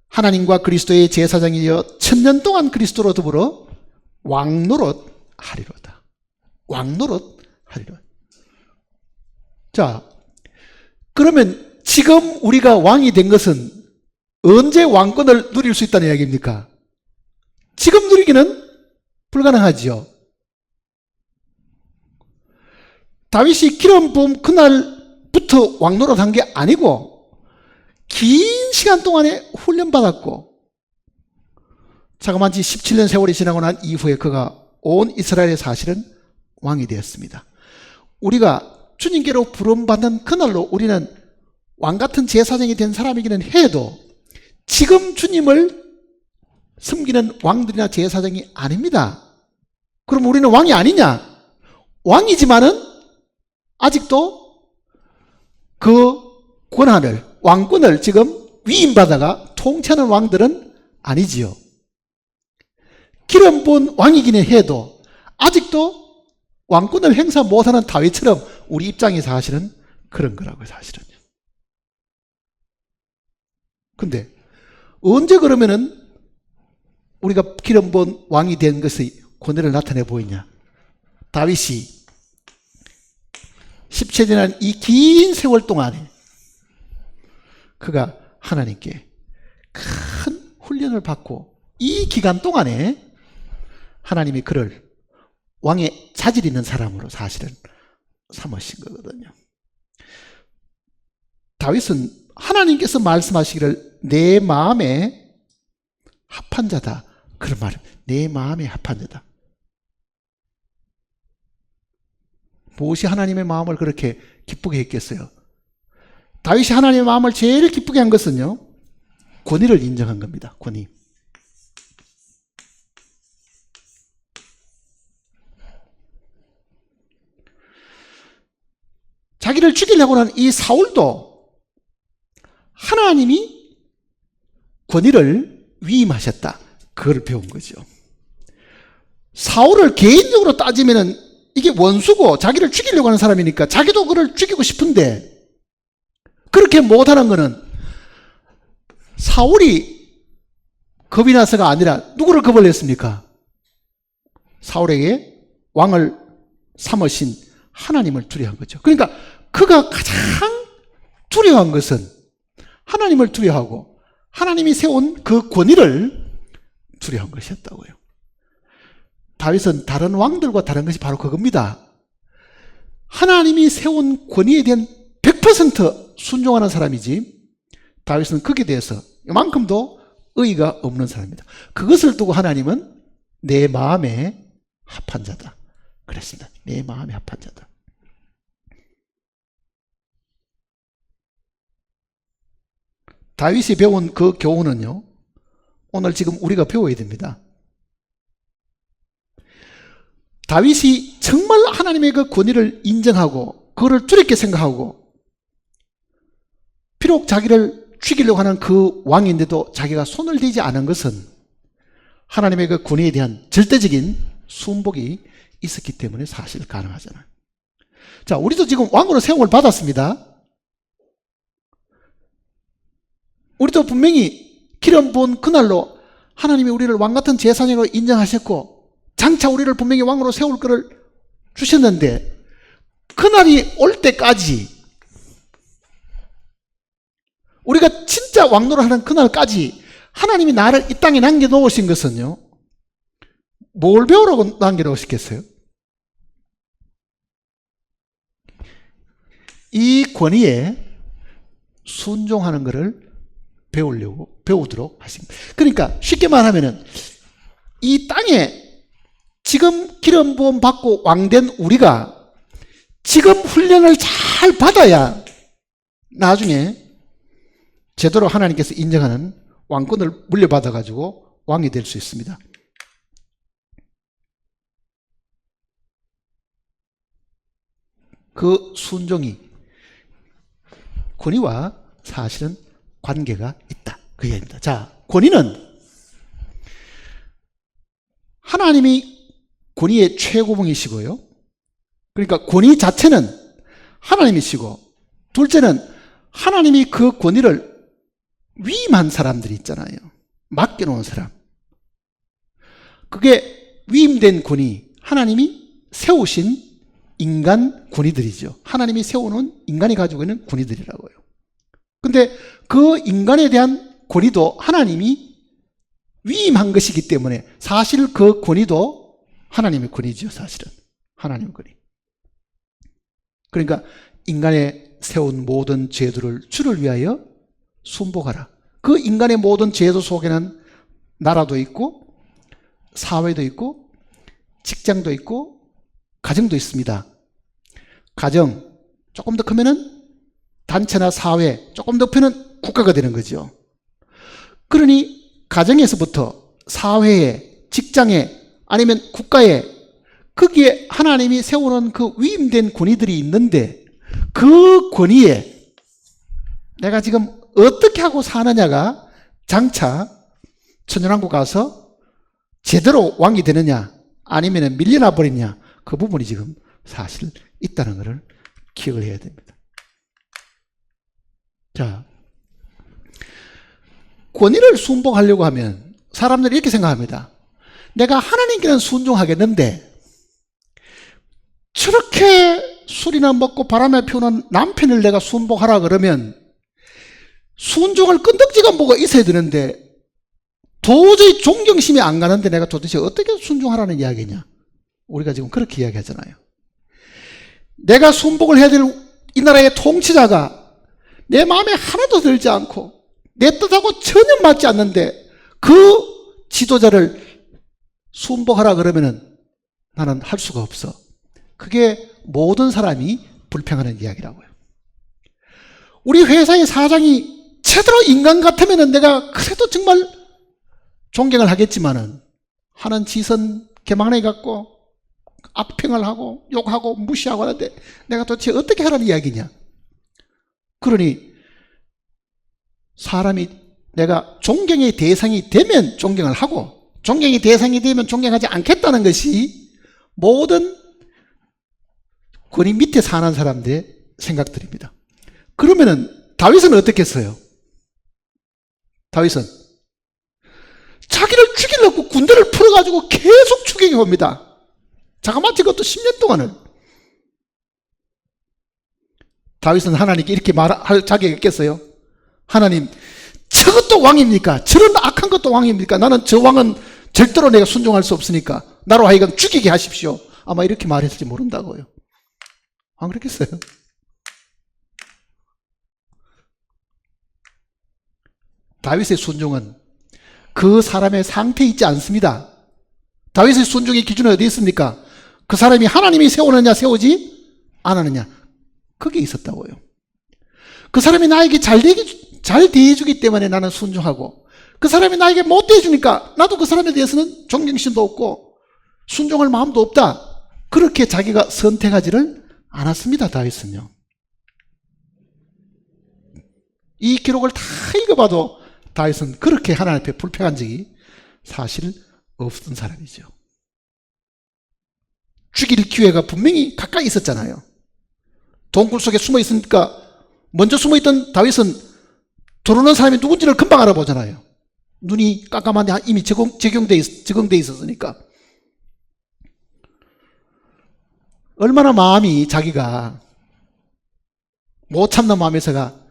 하나님과 그리스도의 제사장이여 천년 동안 그리스도로 더불어 왕노릇 하리로다. 왕노릇 하리로다. 자, 그러면 지금 우리가 왕이 된 것은 언제 왕권을 누릴 수 있다는 이야기입니까? 지금 누리기는 불가능하지요. 다윗이 기름 부음 그날부터 왕노릇 한 게 아니고 긴 시간 동안에 훈련받았고 자그마치 17년 세월이 지나고 난 이후에 그가 온 이스라엘의 사실은 왕이 되었습니다. 우리가 주님께로 부름받는 그날로 우리는 왕같은 제사장이 된 사람이기는 해도 지금 주님을 섬기는 왕들이나 제사장이 아닙니다. 그럼 우리는 왕이 아니냐? 왕이지만은 아직도 그 권한을, 왕권을 지금 위임받아가 통치하는 왕들은 아니지요. 기름 부은 왕이기는 해도 아직도 왕권을 행사 못하는 다윗처럼 우리 입장이 사실은 그런 거라고요, 사실은요. 근데 언제 그러면은 우리가 기름 부은 왕이 된 것의 권위를 나타내 보이냐? 다윗이 17년이라는 이 긴 세월 동안에 그가 하나님께 큰 훈련을 받고 이 기간 동안에 하나님이 그를 왕의 자질 있는 사람으로 사실은 삼으신 거거든요. 다윗은 하나님께서 말씀하시기를 내 마음에 합한 자다. 그런 말을, 내 마음에 합한 자다. 무엇이 하나님의 마음을 그렇게 기쁘게 했겠어요? 다윗이 하나님의 마음을 제일 기쁘게 한 것은요, 권위를 인정한 겁니다. 권위. 자기를 죽이려고 하는 이 사울도 하나님이 권위를 위임하셨다. 그걸 배운 거죠. 사울을 개인적으로 따지면은 이게 원수고 자기를 죽이려고 하는 사람이니까 자기도 그를 죽이고 싶은데 그렇게 못하는 거는 사울이 겁이 나서가 아니라 누구를 겁을 냈습니까? 사울에게 왕을 삼으신 하나님을 두려워한 거죠. 그러니까 그가 가장 두려워한 것은 하나님을 두려워하고 하나님이 세운 그 권위를 두려워한 것이었다고요. 다윗은 다른 왕들과 다른 것이 바로 그겁니다. 하나님이 세운 권위에 대한 100% 순종하는 사람이지 다윗은 거기에 대해서 이만큼도 의의가 없는 사람입니다. 그것을 두고 하나님은 내 마음에 합한 자다 그랬습니다. 내 마음에 합한 자다. 다윗이 배운 그 교훈은요, 오늘 지금 우리가 배워야 됩니다. 다윗이 정말 하나님의 그 권위를 인정하고 그거를 두렵게 생각하고 비록 자기를 죽이려고 하는 그 왕인데도 자기가 손을 대지 않은 것은 하나님의 그 권위에 대한 절대적인 순복이 있었기 때문에 사실 가능하잖아요. 자, 우리도 지금 왕으로 세움을 받았습니다. 우리도 분명히 기름 부은 그날로 하나님이 우리를 왕같은 제사장으로 인정하셨고 장차 우리를 분명히 왕으로 세울 것을 주셨는데 그날이 올 때까지 우리가 진짜 왕노를 하는 그날까지 하나님이 나를 이 땅에 남겨놓으신 것은요, 뭘 배우라고 남겨놓으셨겠어요? 이 권위에 순종하는 것을 배우도록 하십니다. 그러니까 쉽게 말하면은 이 땅에 지금 기름 부음 받고 왕된 우리가 지금 훈련을 잘 받아야 나중에 제대로 하나님께서 인정하는 왕권을 물려받아 가지고 왕이 될 수 있습니다. 그 순종이 권위와 사실은 관계가 있다. 그 얘기입니다. 자, 권위는 하나님이 권위의 최고봉이시고요. 그러니까 권위 자체는 하나님이시고, 둘째는 하나님이 그 권위를 위임한 사람들이 있잖아요. 맡겨놓은 사람. 그게 위임된 권위, 하나님이 세우신 인간 권위들이죠. 하나님이 세우는 인간이 가지고 있는 권위들이라고요. 근데 그 인간에 대한 권위도 하나님이 위임한 것이기 때문에 사실 그 권위도 하나님의 권위죠. 사실은 하나님의 권위. 그러니까 인간의 세운 모든 죄들을 주를 위하여 순복하라. 그 인간의 모든 죄도 속에는 나라도 있고 사회도 있고 직장도 있고 가정도 있습니다. 가정 조금 더 크면은 단체나 사회, 조금 더 크면 국가가 되는 거죠. 그러니 가정에서부터 사회에, 직장에, 아니면 국가에, 거기에 하나님이 세우는 그 위임된 권위들이 있는데, 그 권위에 내가 지금 어떻게 하고 사느냐가 장차 천연왕국 가서 제대로 왕이 되느냐 아니면 밀려나 버리냐, 그 부분이 지금 사실 있다는 것을 기억을 해야 됩니다. 자, 권위를 순복하려고 하면 사람들이 이렇게 생각합니다. 내가 하나님께는 순종하겠는데 저렇게 술이나 먹고 바람에 피우는 남편을 내가 순복하라 그러면 순종할 끈덕지가 뭐가 있어야 되는데 도저히 존경심이 안 가는데 내가 도대체 어떻게 순종하라는 이야기냐. 우리가 지금 그렇게 이야기하잖아요. 내가 순복을 해야 될 이 나라의 통치자가 내 마음에 하나도 들지 않고 내 뜻하고 전혀 맞지 않는데 그 지도자를 순복하라 그러면은 나는 할 수가 없어. 그게 모든 사람이 불평하는 이야기라고요. 우리 회사의 사장이 제대로 인간 같으면은 내가 그래도 정말 존경을 하겠지만은 하는 짓은 개망내 같고 악평을 하고 욕하고 무시하고 하는데 내가 도대체 어떻게 하라는 이야기냐. 그러니 사람이 내가 존경의 대상이 되면 존경을 하고 존경의 대상이 되면 존경하지 않겠다는 것이 모든 권위 밑에 사는 사람들의 생각들입니다. 그러면은 다윗은 어떻게 했어요? 다윗은 자기를 죽이려고 군대를 풀어가지고 계속 추격해 옵니다. 자그마치 그것도 10년 동안을. 다윗은 하나님께 이렇게 말할 자격이 있겠어요? 하나님, 저것도 왕입니까? 저런 악한 것도 왕입니까? 나는 저 왕은 절대로 내가 순종할 수 없으니까 나로 하여금 죽이게 하십시오. 아마 이렇게 말했을지 모른다고요. 안 그렇겠어요? 다윗의 순종은 그 사람의 상태에 있지 않습니다. 다윗의 순종의 기준은 어디 있습니까? 그 사람이 하나님이 세우느냐 세우지 않았느냐, 그게 있었다고요. 그 사람이 나에게 잘 대해주기 때문에 나는 순종하고, 그 사람이 나에게 못 대해주니까 나도 그 사람에 대해서는 존경심도 없고 순종할 마음도 없다. 그렇게 자기가 선택하지를 않았습니다. 다윗은요. 이 기록을 다 읽어봐도 다윗은 그렇게 하나님 앞에 불평한 적이 사실 없던 사람이죠. 죽일 기회가 분명히 가까이 있었잖아요. 동굴 속에 숨어 있으니까 먼저 숨어 있던 다윗은 들어오는 사람이 누군지를 금방 알아보잖아요. 눈이 깜깜한데 이미 적용돼 있었으니까. 얼마나 마음이 자기가 못 참는 마음에서가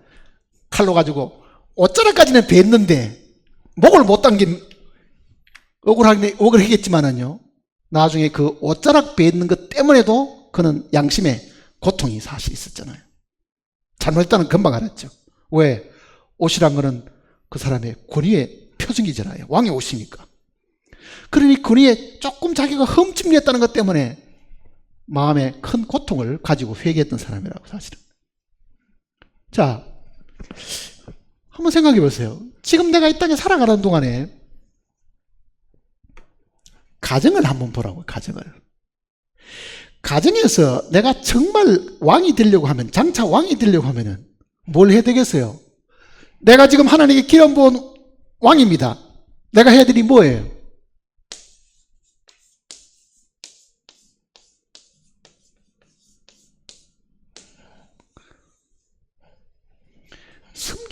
칼로 가지고 옷자락까지는 뱄는데 목을 못 당긴 억울하겠지만은요, 나중에 그 옷자락 뱉는 것 때문에도 그는 양심에 고통이 사실 있었잖아요. 잘못했다는 금방 알았죠. 왜? 옷이란 거는 그 사람의 권위의 표징이잖아요. 왕의 옷이니까. 그러니 권위에 조금 자기가 흠집냈다는 것 때문에 마음에 큰 고통을 가지고 회개했던 사람이라고, 사실은. 자, 한번 생각해 보세요. 지금 내가 이 땅에 살아가는 동안에 가정을 한번 보라고요. 가정에서 내가 정말 왕이 되려고 하면, 장차 왕이 되려고 하면은 뭘 해야 되겠어요? 내가 지금 하나님께 기름 부은 왕입니다. 내가 해야 될 일이 뭐예요?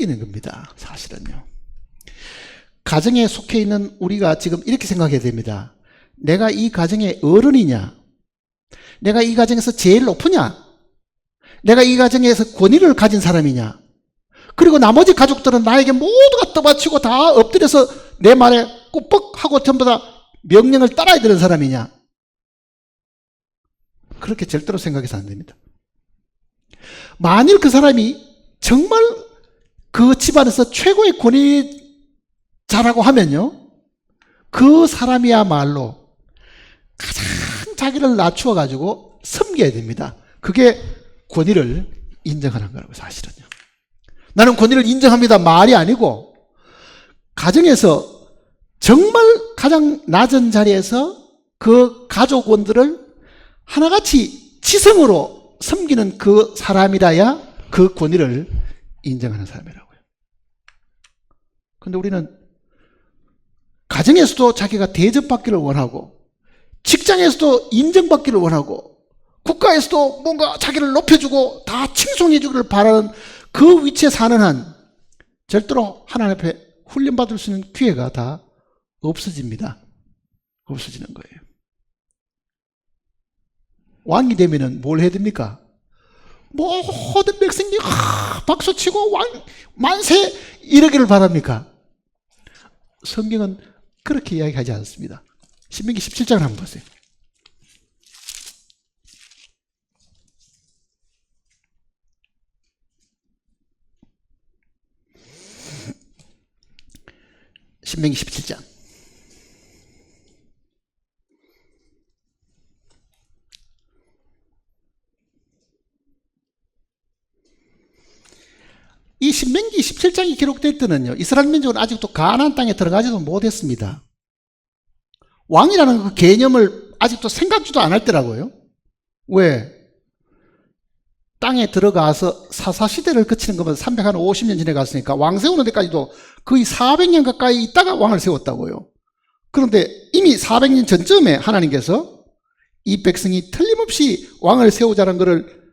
섬기는 겁니다. 사실은요. 가정에 속해 있는 우리가 지금 이렇게 생각해야 됩니다. 내가 이 가정의 어른이냐? 내가 이 가정에서 제일 높으냐? 내가 이 가정에서 권위를 가진 사람이냐? 그리고 나머지 가족들은 나에게 모두가 떠받치고 다 엎드려서 내 말에 꾸벅하고 전부 다 명령을 따라야 되는 사람이냐? 그렇게 절대로 생각해서 안 됩니다. 만일 그 사람이 정말 그 집안에서 최고의 권위자라고 하면요, 그 사람이야말로 가장 자기를 낮추어 가지고 섬겨야 됩니다. 그게 권위를 인정하는 거라고. 사실은요, 나는 권위를 인정합니다 말이 아니고, 가정에서 정말 가장 낮은 자리에서 그 가족원들을 하나같이 지성으로 섬기는 그 사람이라야 그 권위를 인정하는 사람이라고요. 그런데 우리는 가정에서도 자기가 대접받기를 원하고, 직장에서도 인정받기를 원하고, 국가에서도 뭔가 자기를 높여주고 다 칭송해주기를 바라는 그 위치에 사는 한 절대로 하나님 앞에 훈련받을 수 있는 기회가 다 없어집니다. 없어지는 거예요. 왕이 되면은 뭘 해야 됩니까? 모든 백성이 박수치고 왕 만세 이러기를 바랍니까? 성경은 그렇게 이야기하지 않습니다. 신명기 17장을 한번 보세요. 신명기 17장. 이 신명기 17장이 기록될 때는요, 이스라엘 민족은 아직도 가나안 땅에 들어가지도 못했습니다. 왕이라는 그 개념을 아직도 생각지도 안 할 때라고요. 왜? 땅에 들어가서 사사시대를 거치는 것보다 350년 전에 갔으니까 왕 세우는 데까지도 거의 400년 가까이 있다가 왕을 세웠다고요. 그런데 이미 400년 전쯤에 하나님께서 이 백성이 틀림없이 왕을 세우자는 것을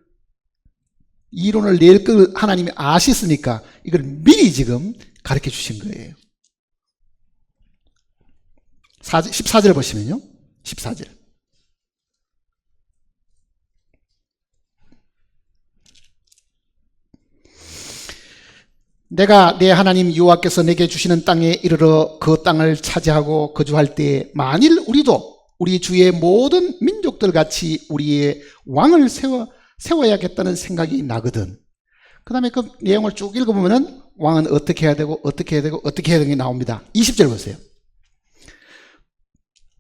이론을 낼 걸 하나님이 아셨으니까 이걸 미리 지금 가르쳐 주신 거예요. 14절 보시면요. 14절. 내가 내 하나님 여호와께서 내게 주시는 땅에 이르러 그 땅을 차지하고 거주할 때에 만일 우리도 우리 주의 모든 민족들 같이 우리의 왕을 세워야겠다는 생각이 나거든. 그 다음에 그 내용을 쭉 읽어보면은 왕은 어떻게 해야 되고 어떻게 해야 되고 어떻게 해야 되는 게 나옵니다. 20절 보세요.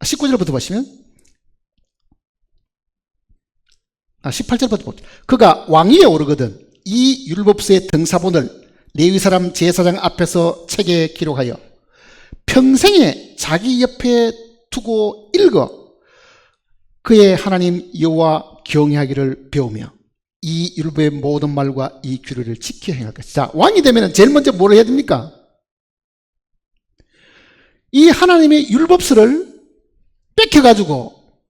19절부터 보시면 18절부터 보세요. 그가 왕위에 오르거든 이 율법서의 등사본을 레위 사람 제사장 앞에서 책에 기록하여 평생에 자기 옆에 두고 읽어 그의 하나님 여호와 경외하기를 배우며 이 율법의 모든 말과 이 규례를 지켜 행할 것이다. 자, 왕이 되면 제일 먼저 뭘 해야 됩니까? 이 하나님의 율법서를 뺏겨가지고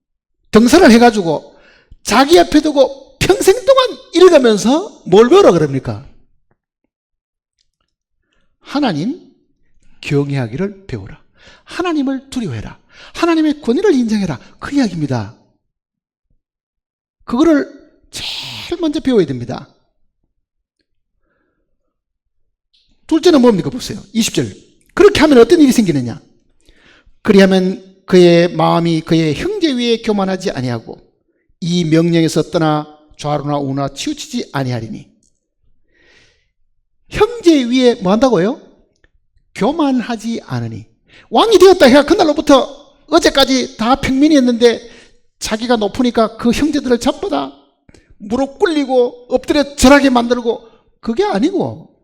등사를 해가지고 자기 앞에 두고 평생 동안 읽으면서 뭘 배우라 그럽니까? 하나님 경외하기를 배우라. 하나님을 두려워해라. 하나님의 권위를 인정해라. 그 이야기입니다. 그거를 제일 먼저 배워야 됩니다. 둘째는 뭡니까? 보세요. 20절. 그렇게 하면 어떤 일이 생기느냐? 그리하면 그의 마음이 그의 형제 위에 교만하지 아니하고 이 명령에서 떠나 좌로나 우나 치우치지 아니하리니. 형제 위에 뭐 한다고요? 교만하지 않으니. 왕이 되었다 해야 그날로부터 어제까지 다 평민이었는데 자기가 높으니까 그 형제들을 전부 다 무릎 꿇리고 엎드려 절하게 만들고, 그게 아니고,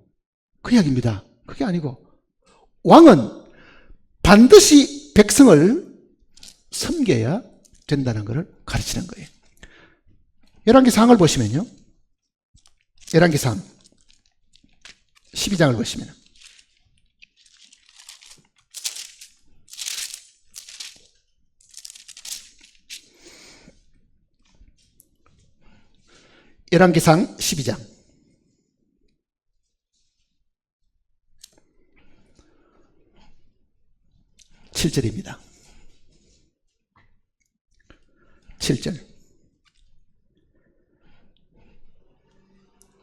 그 이야기입니다. 그게 아니고 왕은 반드시 백성을 섬겨야 된다는 것을 가르치는 거예요. 열왕기상을 보시면요, 열왕기상 12장을 보시면 열왕기상 12장 7절입니다. 7절.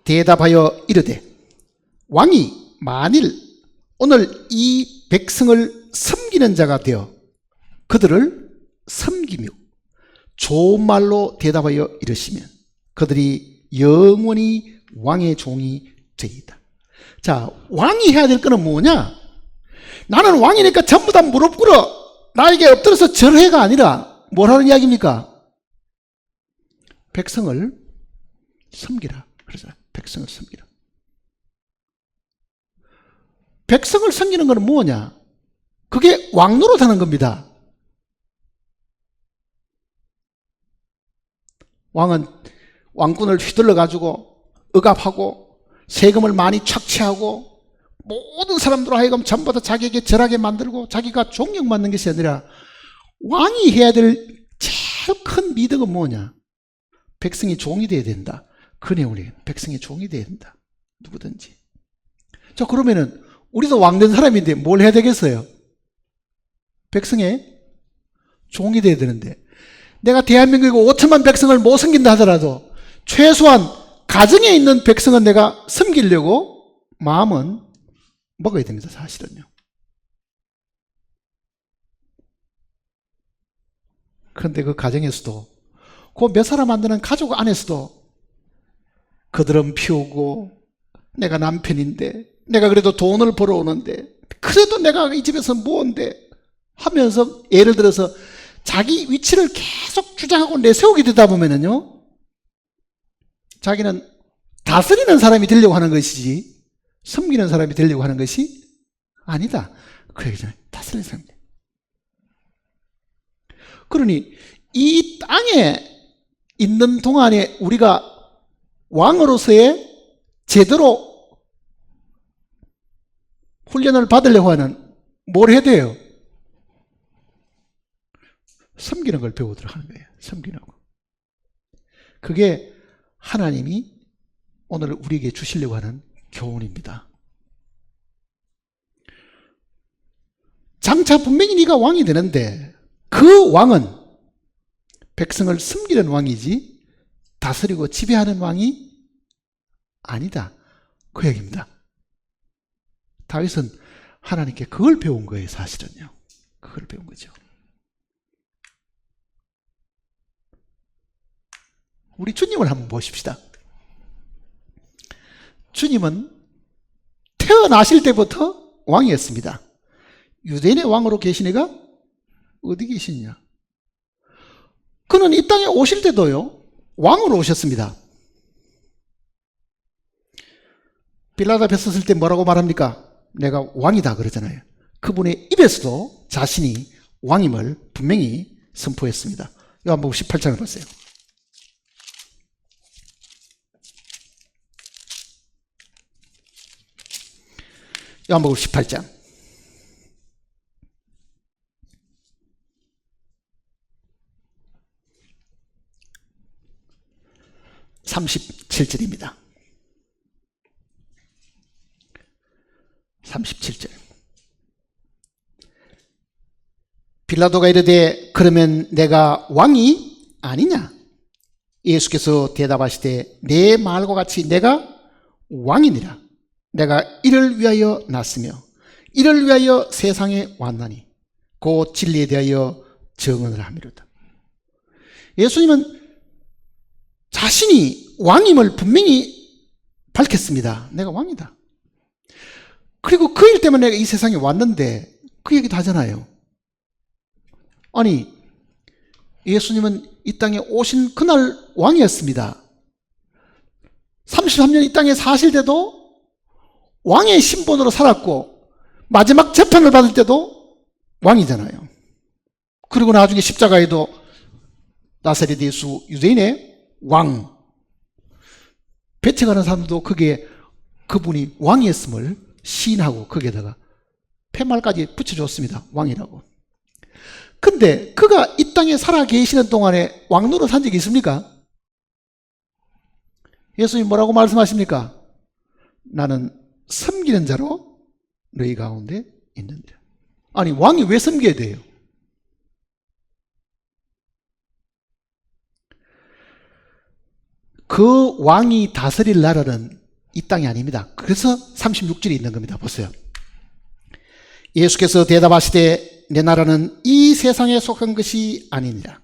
대답하여 이르되 왕이 만일 오늘 이 백성을 섬기는 자가 되어 그들을 섬기며 좋은 말로 대답하여 이르시면 그들이 영원히 왕의 종이 되리이다. 자, 왕이 해야 될 거는 뭐냐? 나는 왕이니까 전부 다 무릎 꿇어 나에게 엎드려서 절해가 아니라 뭘 하는 이야기입니까? 백성을 섬기라. 그래서 백성을 섬기라. 백성을 섬기는 것은 뭐냐? 그게 왕노릇 하는 겁니다. 왕은 왕권을 휘둘러 가지고 억압하고 세금을 많이 착취하고 모든 사람들로 하여금 전부 다 자기에게 절하게 만들고 자기가 존경받는 것이 아니라 왕이 해야 될 제일 큰 미덕은 뭐냐? 백성이 종이 되어야 된다. 그 내용이 백성의 종이 되어야 된다. 누구든지. 자, 그러면은 우리도 왕된 사람인데 뭘 해야 되겠어요? 백성의 종이 되어야 되는데 내가 대한민국에 5천만 백성을 못 섬긴다 하더라도 최소한 가정에 있는 백성은 내가 섬기려고 마음은 먹어야 됩니다. 사실은요. 그런데 그 가정에서도 그 몇 사람 안 되는 가족 안에서도 그들은 피우고 내가 남편인데 내가 그래도 돈을 벌어오는데 그래도 내가 이 집에서 뭐인데 하면서 예를 들어서 자기 위치를 계속 주장하고 내세우게 되다 보면은요 자기는 다스리는 사람이 되려고 하는 것이지 섬기는 사람이 되려고 하는 것이 아니다. 그 얘기잖아요. 다스리는 사람이. 그러니 이 땅에 있는 동안에 우리가 왕으로서의 제대로 훈련을 받으려고 하는 뭘 해야 돼요? 섬기는 걸 배우도록 하는 거예요. 섬기는 거. 그게 하나님이 오늘 우리에게 주시려고 하는 교훈입니다. 장차 분명히 네가 왕이 되는데 그 왕은 백성을 섬기는 왕이지 다스리고 지배하는 왕이 아니다. 그 얘기입니다. 다윗은 하나님께 그걸 배운 거예요. 사실은요. 그걸 배운 거죠. 우리 주님을 한번 보십시다. 주님은 태어나실 때부터 왕이었습니다. 유대인의 왕으로 계신 이가 어디 계시냐? 그는 이 땅에 오실 때도요 왕으로 오셨습니다. 빌라도 앞에 섰을 때 뭐라고 말합니까? 내가 왕이다 그러잖아요. 그분의 입에서도 자신이 왕임을 분명히 선포했습니다. 요한복음 18장을 보세요. 요한복음 18장 37절입니다. 37절. 빌라도가 이르되 그러면 내가 왕이 아니냐? 예수께서 대답하시되 내 말과 같이 내가 왕이니라. 내가 이를 위하여 났으며 이를 위하여 세상에 왔나니 곧 진리에 대하여 증언을 함이로다. 예수님은 자신이 왕임을 분명히 밝혔습니다. 내가 왕이다. 그리고 그 일 때문에 내가 이 세상에 왔는데 그 얘기도 하잖아요. 아니 예수님은 이 땅에 오신 그날 왕이었습니다. 33년 이 땅에 사실 때도 왕의 신분으로 살았고 마지막 재판을 받을 때도 왕이잖아요. 그리고 나중에 십자가에도 나사렛 예수 유대인의 왕 배척하는 사람도 그게 그분이 왕이었음을 시인하고 거기에다가 팻말까지 붙여줬습니다. 왕이라고. 근데 그가 이 땅에 살아 계시는 동안에 왕노릇 한 적이 있습니까? 예수님 뭐라고 말씀하십니까? 나는 섬기는 자로 너희 가운데 있는데. 아니, 왕이 왜 섬겨야 돼요? 그 왕이 다스릴 나라는 이 땅이 아닙니다. 그래서 36절이 있는 겁니다. 보세요. 예수께서 대답하시되 내 나라는 이 세상에 속한 것이 아니니라.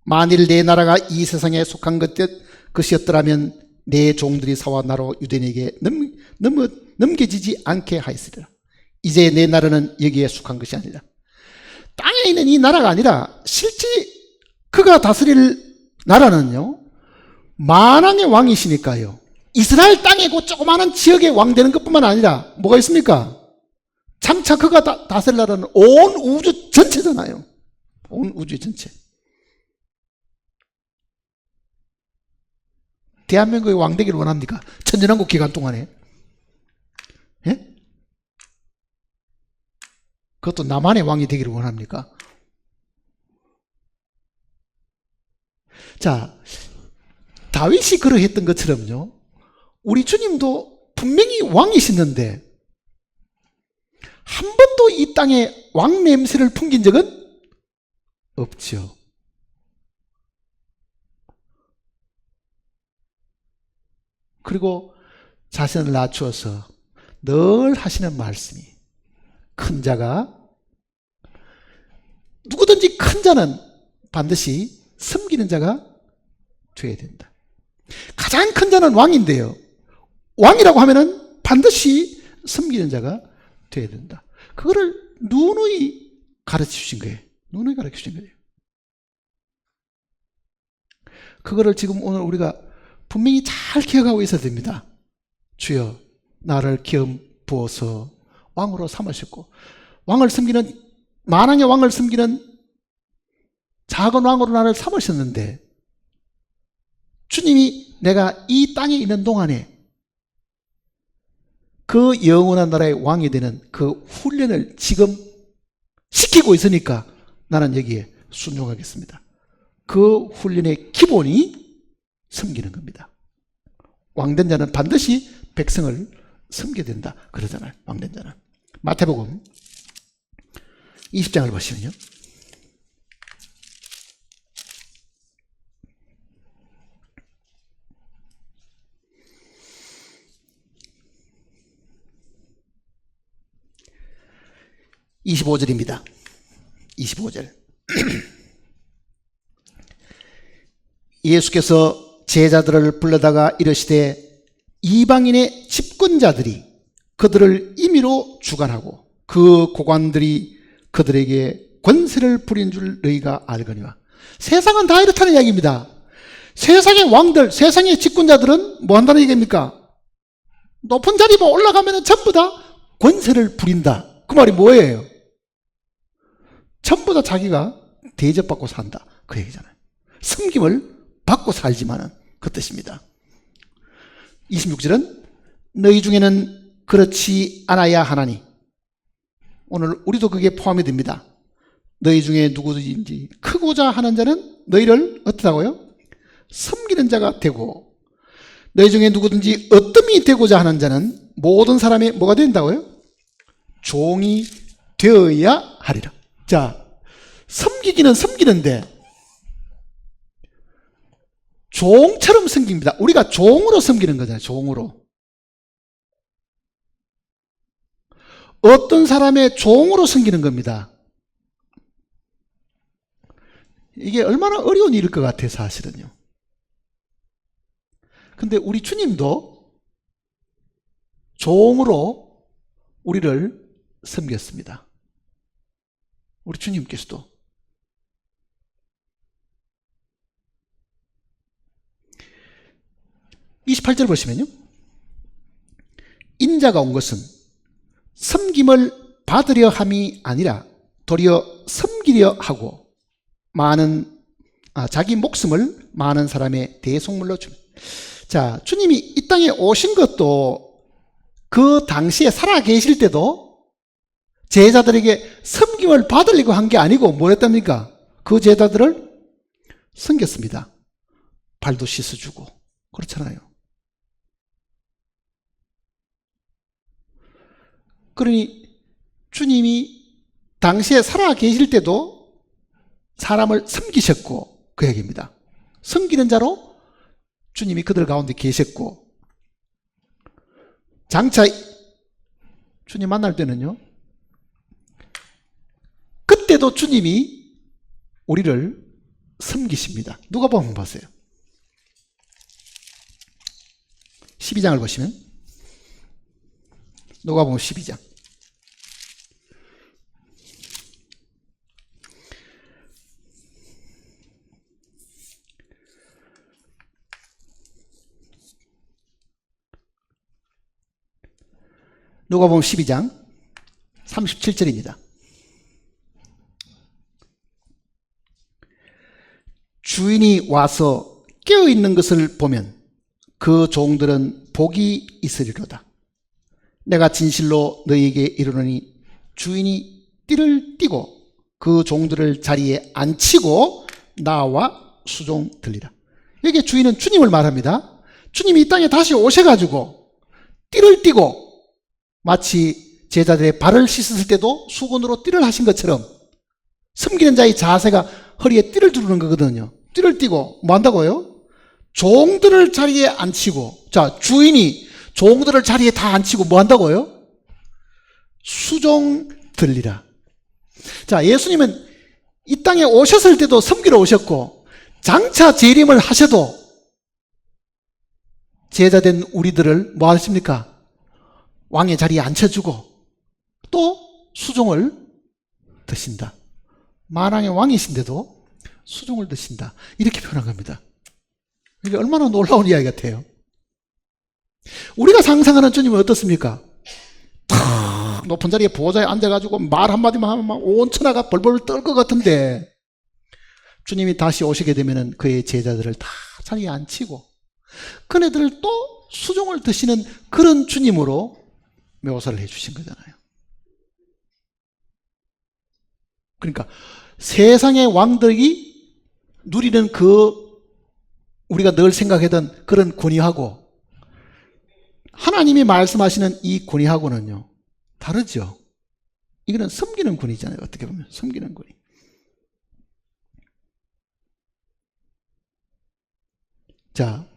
만일 내 나라가 이 세상에 속한 것이었더라면 내 종들이 사와 나로 유대인에게 넘겨지지 않게 하였으리라. 이제 내 나라는 여기에 속한 것이 아니라, 땅에 있는 이 나라가 아니라 실제 그가 다스릴 나라는요, 만왕의 왕이시니까요, 이스라엘 땅에 그 조그마한 지역의 왕 되는 것뿐만 아니라 뭐가 있습니까? 장차 그가 다스릴 나라는 온 우주 전체잖아요. 온 우주 전체. 대한민국의 왕 되기를 원합니까? 천년왕국 기간 동안에. 예? 그것도 나만의 왕이 되기를 원합니까? 자, 다윗이 그러했던 것처럼요, 우리 주님도 분명히 왕이시는데 한 번도 이 땅에 왕 냄새를 풍긴 적은 없죠. 그리고 자신을 낮추어서 늘 하시는 말씀이, 큰 자가, 누구든지 큰 자는 반드시 섬기는 자가 되어야 된다. 가장 큰 자는 왕인데요, 왕이라고 하면은 반드시 섬기는 자가 되어야 된다. 그거를 누누이 가르쳐 주신 거예요. 누누이 가르쳐 주신 거예요. 그거를 지금 오늘 우리가 분명히 잘 기억하고 있어야 됩니다. 주여 나를 기름 부어서 왕으로 삼으셨고, 왕을 섬기는, 만왕의 왕을 섬기는 작은 왕으로 나를 삼으셨는데, 주님이 내가 이 땅에 있는 동안에 그 영원한 나라의 왕이 되는 그 훈련을 지금 시키고 있으니까 나는 여기에 순종하겠습니다. 그 훈련의 기본이 섬기는 겁니다. 왕된 자는 반드시 백성을 섬겨야 된다 그러잖아요. 왕된 자는. 마태복음 20장을 보시면요, (25절입니다) 25절. 예수께서 제자들을 불러다가 이르시되 이방인의 집권자들이 그들을 임의로 주관하고 그 고관들이 그들에게 권세를 부린 줄 너희가 알거니와. 세상은 다 이렇다는 이야기입니다. 세상의 왕들, 세상의 집권자들은 뭐 한다는 얘기입니까? 높은 자리 올라가면 전부 다 권세를 부린다. 그 말이 뭐예요? 전부 다 자기가 대접받고 산다, 그 얘기잖아요. 섬김을 받고 살지만은, 그 뜻입니다. 26절은 너희 중에는 그렇지 않아야 하나니. 오늘 우리도 그게 포함이 됩니다. 너희 중에 누구든지 크고자 하는 자는 너희를 어떠다고요? 섬기는 자가 되고, 너희 중에 누구든지 어뜸이 되고자 하는 자는 모든 사람의 뭐가 된다고요? 종이 되어야 하리라. 자, 섬기기는 섬기는데 종처럼 섬깁니다. 우리가 종으로 섬기는 거잖아요. 종으로. 어떤 사람의 종으로 섬기는 겁니다. 이게 얼마나 어려운 일일 것 같아요, 사실은요. 근데 우리 주님도 종으로 우리를 섬겼습니다. 우리 주님께서도. (28절) 보시면요, 인자가 온 것은 섬김을 받으려 함이 아니라 도리어 섬기려 하고 자기 목숨을 많은 사람의 대속물로 줍니다. 자, 주님이 이 땅에 오신 것도 그 당시에 살아 계실 때도 제자들에게 섬김을 받으려고 한 게 아니고 뭘 했답니까? 그 제자들을 섬겼습니다. 발도 씻어주고. 그렇잖아요. 그러니 주님이 당시에 살아 계실 때도 사람을 섬기셨고 그 얘기입니다. 섬기는 자로 주님이 그들 가운데 계셨고, 장차 주님 만날 때는요, 그때도 주님이 우리를 섬기십니다. 누가복음 보세요. 12장을 보시면, 누가복음 12장. 누가복음 12장 37절입니다. 주인이 와서 깨어있는 것을 보면 그 종들은 복이 있으리로다. 내가 진실로 너희에게 이르노니 주인이 띠를 띠고 그 종들을 자리에 앉히고 나와 수종 들리라. 여기 주인은 주님을 말합니다. 주님이 이 땅에 다시 오셔가지고 띠를 띠고, 마치 제자들의 발을 씻었을 때도 수건으로 띠를 하신 것처럼 섬기는 자의 자세가 허리에 띠를 두르는 거거든요. 띠를 띠고 뭐 한다고요? 종들을 자리에 앉히고, 자, 주인이 종들을 자리에 다 앉히고 뭐 한다고요? 수종 들리라. 자, 예수님은 이 땅에 오셨을 때도 섬기러 오셨고, 장차 재림을 하셔도 제자된 우리들을 뭐 하십니까? 왕의 자리에 앉혀주고 또 수종을 드신다. 만왕의 왕이신데도 수종을 드신다. 이렇게 표현한 겁니다. 이게 얼마나 놀라운 이야기 같아요. 우리가 상상하는 주님은 어떻습니까? 탁 높은 자리에 보호자에 앉아가지고 말 한마디만 하면 막 온 천하가 벌벌 떨 것 같은데, 주님이 다시 오시게 되면 그의 제자들을 다 자리에 앉히고 그네들을 또 수종을 드시는 그런 주님으로 묘사를 해주신 거잖아요. 그러니까 세상의 왕들이 누리는 그 우리가 늘 생각하던 그런 권위하고 하나님이 말씀하시는 이 권위하고는요 다르죠. 이거는 섬기는 권위잖아요. 어떻게 보면 섬기는 권위. 자,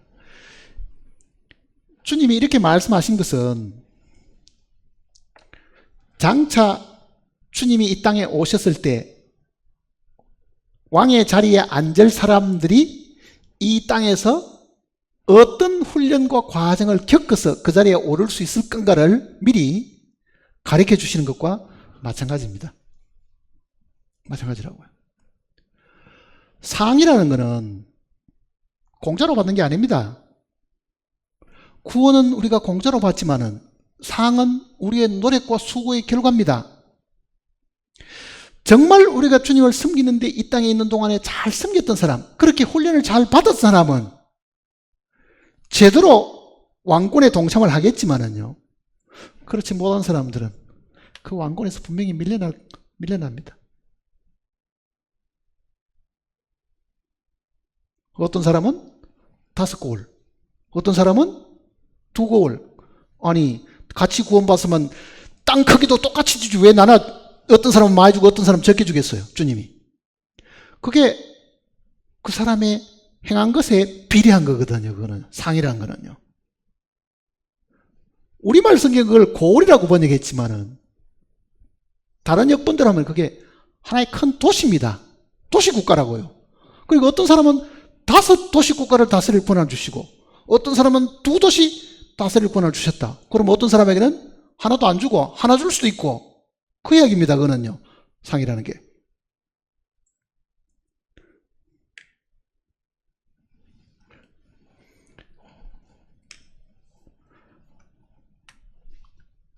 주님이 이렇게 말씀하신 것은 장차 주님이 이 땅에 오셨을 때 왕의 자리에 앉을 사람들이 이 땅에서 어떤 훈련과 과정을 겪어서 그 자리에 오를 수 있을 건가를 미리 가르쳐 주시는 것과 마찬가지입니다. 마찬가지라고요. 상이라는 것은 공짜로 받는 게 아닙니다. 구원은 우리가 공짜로 받지만은 상은 우리의 노력과 수고의 결과입니다. 정말 우리가 주님을 섬기는데 이 땅에 있는 동안에 잘 섬겼던 사람, 그렇게 훈련을 잘 받았던 사람은 제대로 왕권에 동참을 하겠지만은요, 그렇지 못한 사람들은 그 왕권에서 분명히 밀려납니다. 어떤 사람은 5고을, 어떤 사람은 2고을. 아니, 같이 구원받으면 땅 크기도 똑같이 주지 왜 나나 어떤 사람은 많이 주고 어떤 사람은 적게 주겠어요, 주님이. 그게 그 사람의 행한 것에 비례한 거거든요. 그거는 상이라는 거는요. 우리말 성경 그걸 고을이라고 번역했지만은 다른 역본대로 하면 그게 하나의 큰 도시입니다. 도시국가라고요. 그리고 어떤 사람은 5도시국가를 다스릴 권한을 주시고 어떤 사람은 2도시 다스릴 권한을 주셨다. 그럼 어떤 사람에게는 하나도 안 주고 하나 줄 수도 있고, 그 이야기입니다. 그거는요, 상이라는 게.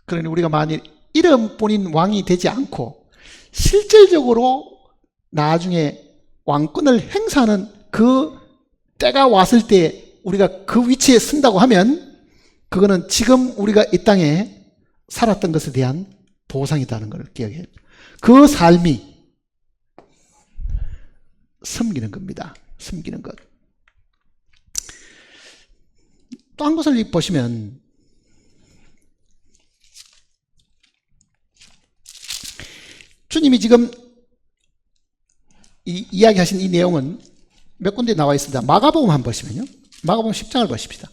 그러니 우리가 만일 이름뿐인 왕이 되지 않고 실질적으로 나중에 왕권을 행사하는 그 때가 왔을 때 우리가 그 위치에 쓴다고 하면 그거는 지금 우리가 이 땅에 살았던 것에 대한 보상이다는 걸 기억해야 합니다. 그 삶이 섬기는 겁니다. 섬기는 것. 또 한 것을 보시면 주님이 지금 이야기하신 이 내용은 몇 군데 나와 있습니다. 마가복음 한번 보시면요. 마가복음 10장을 보십시다.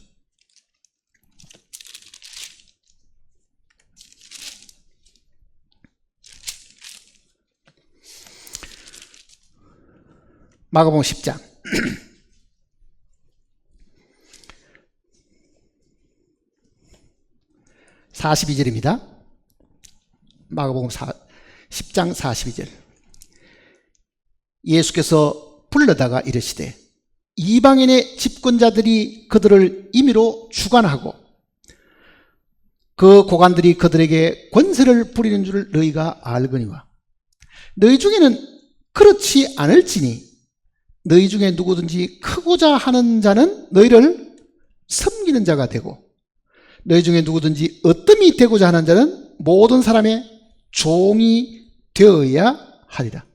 마가복음 10장 42절입니다. 마가복음 10장 42절. 예수께서 불러다가 이르시되 이방인의 집권자들이 그들을 임의로 주관하고 그 고관들이 그들에게 권세를 부리는 줄 너희가 알거니와 너희 중에는 그렇지 않을지니 너희 중에 누구든지 크고자 하는 자는 너희를 섬기는 자가 되고 너희 중에 누구든지 어뜸이 되고자 하는 자는 모든 사람의 종이 되어야 하리라.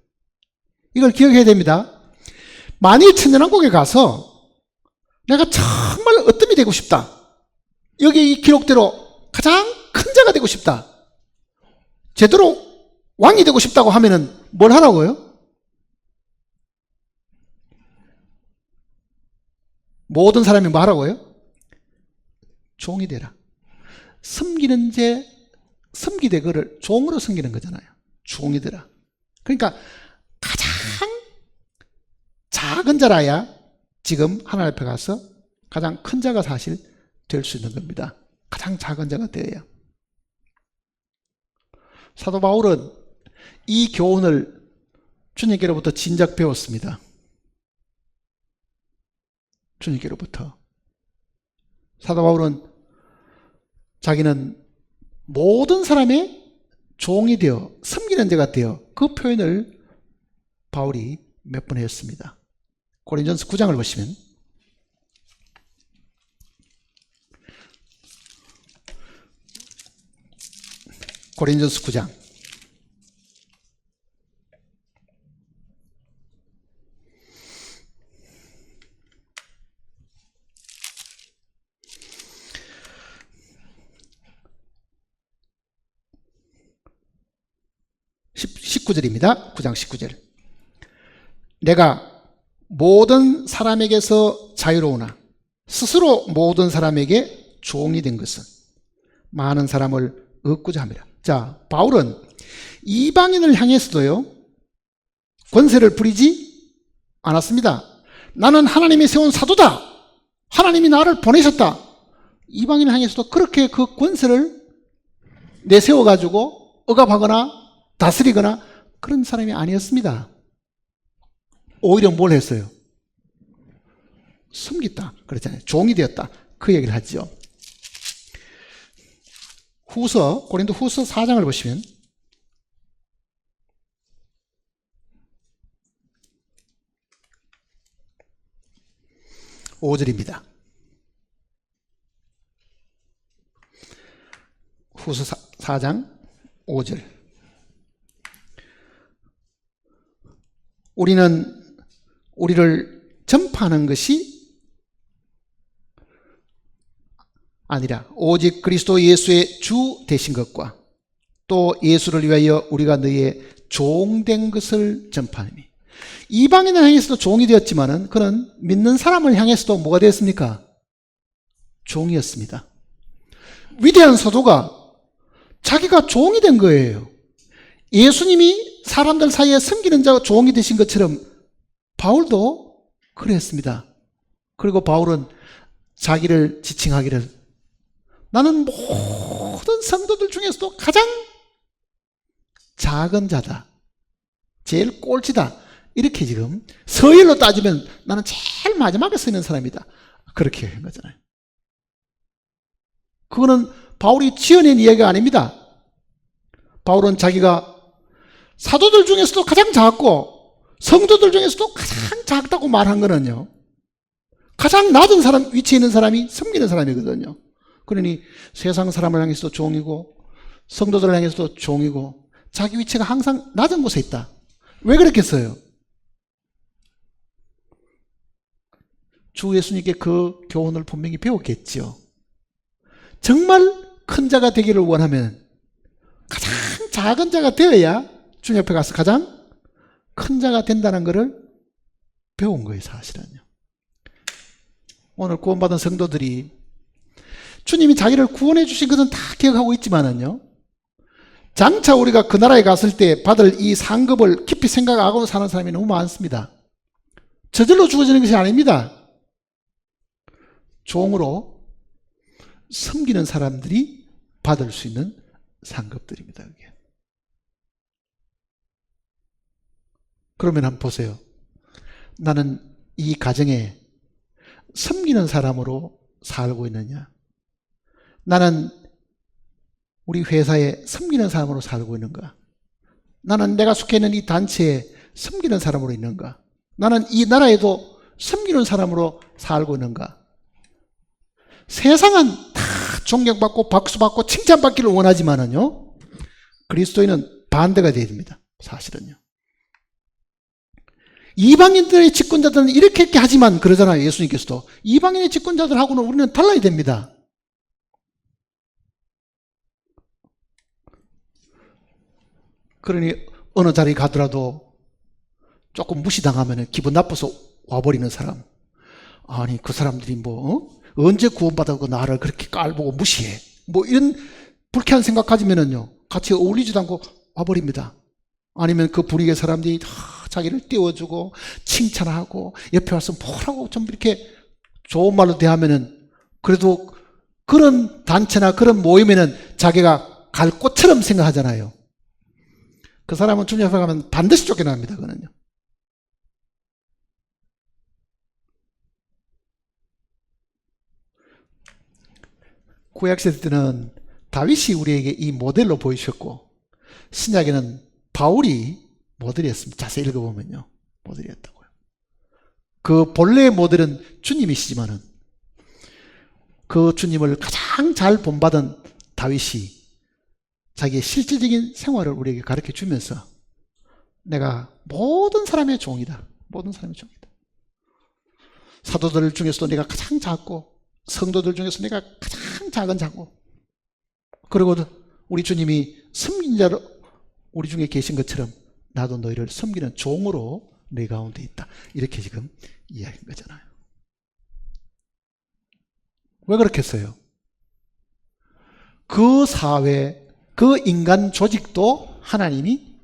이걸 기억해야 됩니다. 만일 천년왕국에 가서 내가 정말 어뜸이 되고 싶다, 여기 이 기록대로 가장 큰 자가 되고 싶다, 제대로 왕이 되고 싶다고 하면은 뭘 하라고요? 모든 사람이 뭐 하라고요? 종이 되라. 섬기는 제 섬기되 그를 종으로 섬기는 거잖아요. 종이 되라. 그러니까 가장 작은 자라야 지금 하나님 앞에 가서 가장 큰 자가 사실 될 수 있는 겁니다. 가장 작은 자가 되어야. 사도 바울은 이 교훈을 주님께로부터 진작 배웠습니다. 주님께로부터. 사도 바울은 자기는 모든 사람의 종이 되어 섬기는 자가 되어, 그 표현을 바울이 몇 번 했습니다. 고린전서 9장을 보시면 고린전서 9장 19절입니다. 9장 19절. 내가 모든 사람에게서 자유로우나 스스로 모든 사람에게 종이 된 것은 많은 사람을 얻고자 함이라. 자, 바울은 이방인을 향해서도요 권세를 부리지 않았습니다. 나는 하나님이 세운 사도다, 하나님이 나를 보내셨다, 이방인을 향해서도 그렇게 그 권세를 내세워가지고 억압하거나 다스리거나 그런 사람이 아니었습니다. 오히려 뭘 했어요? 섬겼다 그랬잖아요. 종이 되었다, 그 얘기를 하죠. 고린도 후서 4장을 보시면 (5절입니다) 후서 4장 5절. 우리는 우리를 전파하는 것이 아니라 오직 그리스도 예수의 주 되신 것과 또 예수를 위하여 우리가 너희의 종된 것을 전파하니. 이방인을 향해서도 종이 되었지만은 그는 믿는 사람을 향해서도 뭐가 되었습니까? 종이었습니다. 위대한 사도가 자기가 종이 된 거예요. 예수님이 사람들 사이에 섬기는 자가 종이 되신 것처럼 바울도 그랬습니다. 그리고 바울은 자기를 지칭하기를 나는 모든 성도들 중에서도 가장 작은 자다, 제일 꼴찌다, 이렇게 지금 서열로 따지면 나는 제일 마지막에 서 있는 사람이다, 그렇게 한 거잖아요. 그거는 바울이 지어낸 이야기가 아닙니다. 바울은 자기가 사도들 중에서도 가장 작고 성도들 중에서도 가장 작다고 말한 거는요, 가장 낮은 사람, 위치에 있는 사람이 섬기는 사람이거든요. 그러니 세상 사람을 향해서도 종이고 성도들을 향해서도 종이고 자기 위치가 항상 낮은 곳에 있다. 왜 그랬겠어요? 주 예수님께 그 교훈을 분명히 배웠겠죠. 정말 큰 자가 되기를 원하면 가장 작은 자가 되어야 주님 옆에 가서 가장 큰 자가 된다는 것을 배운 거예요, 사실은요. 오늘 구원받은 성도들이 주님이 자기를 구원해 주신 것은 다 기억하고 있지만은요, 장차 우리가 그 나라에 갔을 때 받을 이 상급을 깊이 생각하고 사는 사람이 너무 많습니다. 저절로 주어지는 것이 아닙니다. 종으로 섬기는 사람들이 받을 수 있는 상급들입니다. 그게. 그러면 한번 보세요. 나는 이 가정에 섬기는 사람으로 살고 있느냐? 나는 우리 회사에 섬기는 사람으로 살고 있는가? 나는 내가 속해 있는 이 단체에 섬기는 사람으로 있는가? 나는 이 나라에도 섬기는 사람으로 살고 있는가? 세상은 다 존경받고 박수받고 칭찬받기를 원하지만은요, 그리스도인은 반대가 되어야 됩니다. 사실은요. 이방인들의 집권자들은 이렇게 하지만 그러잖아요. 예수님께서도. 이방인의 집권자들하고는 우리는 달라야 됩니다. 그러니 어느 자리에 가더라도 조금 무시당하면 기분 나빠서 와버리는 사람. 아니 그 사람들이 언제 구원받아고 나를 그렇게 깔보고 무시해. 이런 불쾌한 생각 가지면은요, 같이 어울리지도 않고 와버립니다. 아니면 그 분위기의 사람들이 자기를 띄워주고 칭찬하고 옆에 와서 뭐라고 좀 이렇게 좋은 말로 대하면은, 그래도 그런 단체나 그런 모임에는 자기가 갈 곳처럼 생각하잖아요. 그 사람은 주님 앞에 가면 반드시 쫓겨납니다. 그거는요. 구약시대 때는 다윗이 우리에게 이 모델로 보이셨고, 신약에는 바울이 모델이었습니다. 자세히 읽어보면요, 모델이었다고요. 그 본래의 모델은 주님이시지만은 그 주님을 가장 잘 본받은 다윗이 자기의 실질적인 생활을 우리에게 가르쳐 주면서 내가 모든 사람의 종이다. 모든 사람의 종이다. 사도들 중에서도 내가 가장 작고, 성도들 중에서 내가 가장 작은 자고, 그리고 우리 주님이 섬긴 자로 우리 중에 계신 것처럼 나도 너희를 섬기는 종으로 내 가운데 있다. 이렇게 지금 이야기한 거잖아요. 왜 그렇게 했어요? 그 사회, 그 인간 조직도 하나님이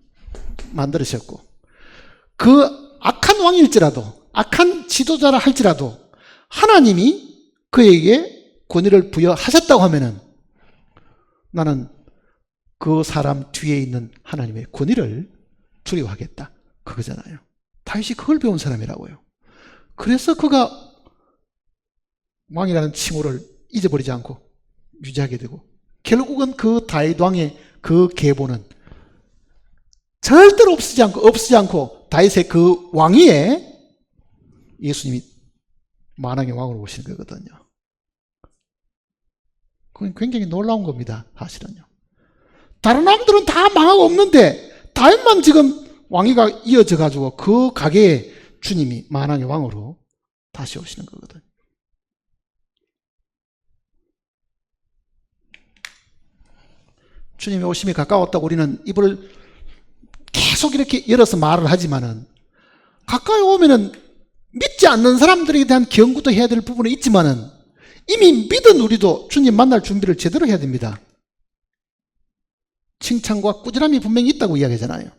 만들으셨고, 그 악한 왕일지라도, 악한 지도자라 할지라도 하나님이 그에게 권위를 부여하셨다고 하면은 나는 그 사람 뒤에 있는 하나님의 권위를 두려워하겠다. 그거잖아요. 다윗이 그걸 배운 사람이라고요. 그래서 그가 왕이라는 칭호를 잊어버리지 않고 유지하게 되고, 결국은 그 다윗 왕의 그 계보는 절대로 없어지지 않고 다윗의 그 왕위에 예수님이 만왕의 왕으로 오시는 거거든요. 그건 굉장히 놀라운 겁니다. 사실은요. 다른 왕들은 다 망하고 없는데 다윗만 지금 왕위가 이어져 가지고 그 가게에 주님이 만왕의 왕으로 다시 오시는 거거든요. 주님의 오심이 가까웠다고 우리는 입을 계속 이렇게 열어서 말을 하지만은, 가까이 오면은 믿지 않는 사람들에 대한 경고도 해야 될 부분이 있지만은, 이미 믿은 우리도 주님 만날 준비를 제대로 해야 됩니다. 칭찬과 꾸준함이 분명히 있다고 이야기하잖아요.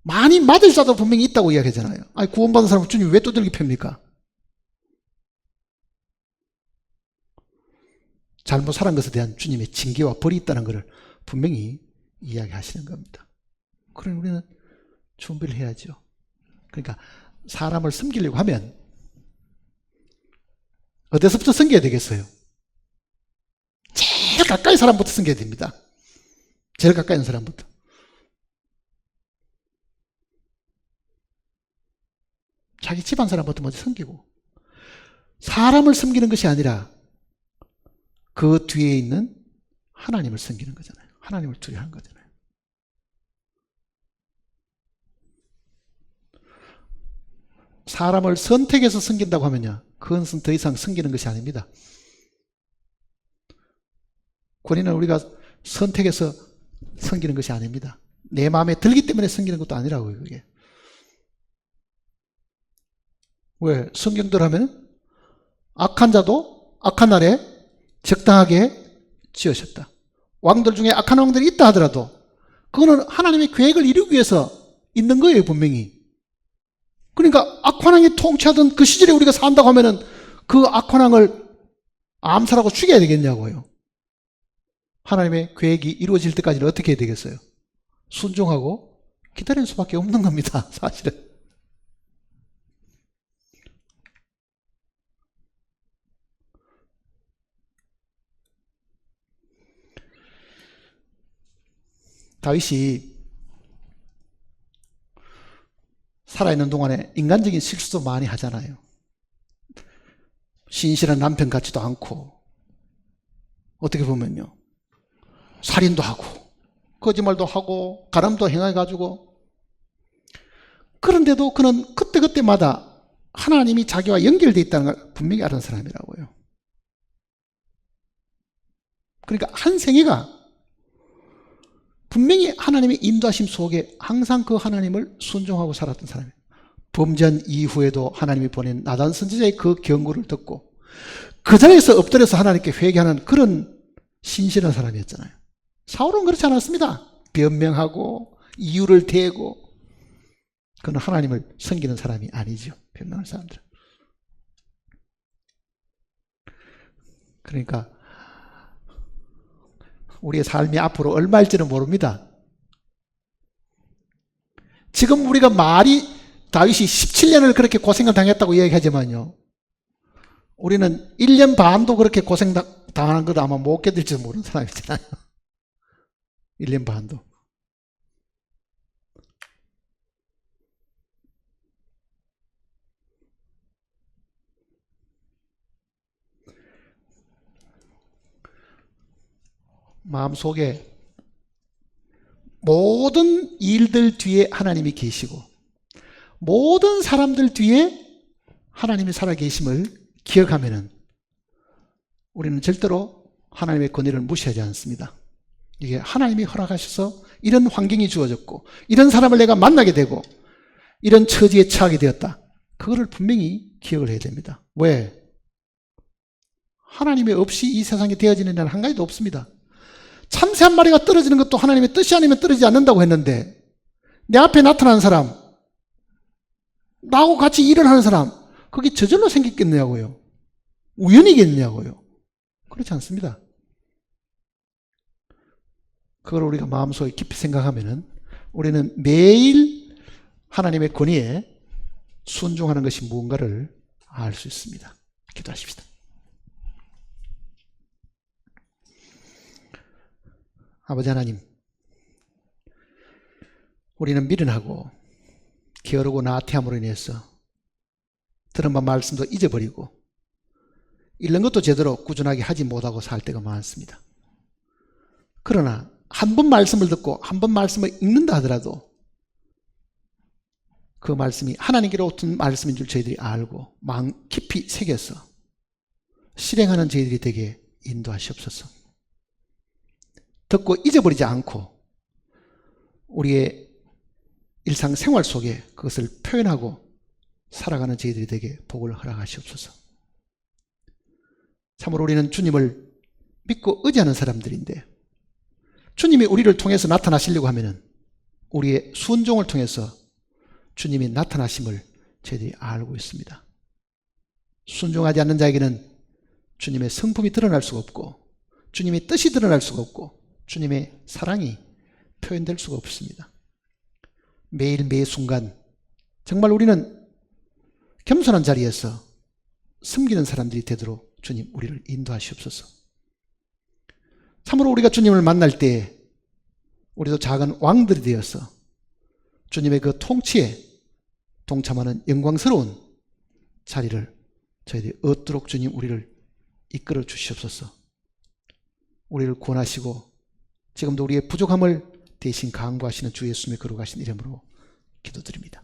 많이 맞을 자도 분명히 있다고 이야기하잖아요. 아니, 구원받은 사람은 주님 왜 두들기 팹니까? 잘못 살은 것에 대한 주님의 징계와 벌이 있다는 것을 분명히 이야기하시는 겁니다. 그러니 우리는 준비를 해야죠. 그러니까 사람을 섬기려고 하면 어디서부터 섬겨야 되겠어요? 제일 가까이 사람부터 섬겨야 됩니다. 제일 가까이 있는 사람부터. 자기 집안 사람부터 먼저 섬기고, 사람을 섬기는 것이 아니라 그 뒤에 있는 하나님을 섬기는 거잖아요. 하나님을 두려워하는 거잖아요. 사람을 선택해서 섬긴다고 하면요, 그것은 더 이상 섬기는 것이 아닙니다. 권위는 우리가 선택해서 섬기는 것이 아닙니다. 내 마음에 들기 때문에 섬기는 것도 아니라고요, 그게. 왜? 성경대로 하면 악한 자도 악한 날에 적당하게 지으셨다. 왕들 중에 악한 왕들이 있다 하더라도 그거는 하나님의 계획을 이루기 위해서 있는 거예요, 분명히. 그러니까 악환왕이 통치하던 그 시절에 우리가 산다고 하면은 그 악환왕을 암살하고 죽여야 되겠냐고요. 하나님의 계획이 이루어질 때까지는 어떻게 해야 되겠어요? 순종하고 기다릴 수밖에 없는 겁니다, 사실은. 다윗이 살아있는 동안에 인간적인 실수도 많이 하잖아요. 신실한 남편 같지도 않고, 어떻게 보면요, 살인도 하고 거짓말도 하고 가람도 행해가지고, 그런데도 그는 그때그때마다 하나님이 자기와 연결되어 있다는 걸 분명히 아는 사람이라고요. 그러니까 한 생애가 분명히 하나님의 인도하심 속에 항상 그 하나님을 순종하고 살았던 사람이에요. 범죄한 이후에도 하나님이 보낸 나단 선지자의 그 경고를 듣고 그 자리에서 엎드려서 하나님께 회개하는 그런 신실한 사람이었잖아요. 사울은 그렇지 않았습니다. 변명하고 이유를 대고. 그는 하나님을 섬기는 사람이 아니죠, 변명하는 사람들은. 그러니까 우리의 삶이 앞으로 얼마일지는 모릅니다. 지금 우리가 말이 다윗이 17년을 그렇게 고생을 당했다고 이야기하지만요, 우리는 1년 반도 그렇게 고생 당하는 것도 아마 못 견딜지도 모르는 사람이잖아요. 1년 반도. 마음속에 모든 일들 뒤에 하나님이 계시고 모든 사람들 뒤에 하나님이 살아계심을 기억하면은 우리는 절대로 하나님의 권위를 무시하지 않습니다. 이게 하나님이 허락하셔서 이런 환경이 주어졌고 이런 사람을 내가 만나게 되고 이런 처지에 처하게 되었다. 그거를 분명히 기억을 해야 됩니다. 왜? 하나님이 없이 이 세상에 되어지는 일은 한 가지도 없습니다. 참새 한 마리가 떨어지는 것도 하나님의 뜻이 아니면 떨어지지 않는다고 했는데, 내 앞에 나타난 사람, 나하고 같이 일을 하는 사람, 그게 저절로 생겼겠냐고요? 우연이겠냐고요? 그렇지 않습니다. 그걸 우리가 마음속에 깊이 생각하면은 우리는 매일 하나님의 권위에 순종하는 것이 무언가를 알 수 있습니다. 기도하십시다. 아버지 하나님, 우리는 미련하고 게으르고 나태함으로 인해서 들은 말씀도 잊어버리고 읽는 것도 제대로 꾸준하게 하지 못하고 살 때가 많습니다. 그러나 한 번 말씀을 듣고 한 번 말씀을 읽는다 하더라도 그 말씀이 하나님께로부터 온 말씀인 줄 저희들이 알고 마음 깊이 새겨서 실행하는 저희들이 되게 인도하시옵소서. 듣고 잊어버리지 않고 우리의 일상생활 속에 그것을 표현하고 살아가는 저희들이 되게 복을 허락하시옵소서. 참으로 우리는 주님을 믿고 의지하는 사람들인데 주님이 우리를 통해서 나타나시려고 하면은 우리의 순종을 통해서 주님이 나타나심을 저희들이 알고 있습니다. 순종하지 않는 자에게는 주님의 성품이 드러날 수가 없고 주님의 뜻이 드러날 수가 없고 주님의 사랑이 표현될 수가 없습니다. 매일 매 순간 정말 우리는 겸손한 자리에서 섬기는 사람들이 되도록 주님 우리를 인도하시옵소서. 참으로 우리가 주님을 만날 때 우리도 작은 왕들이 되어서 주님의 그 통치에 동참하는 영광스러운 자리를 저희들이 얻도록 주님 우리를 이끌어 주시옵소서. 우리를 구원하시고 지금도 우리의 부족함을 대신 강구하시는 주 예수님의 거룩하신 이름으로 기도드립니다.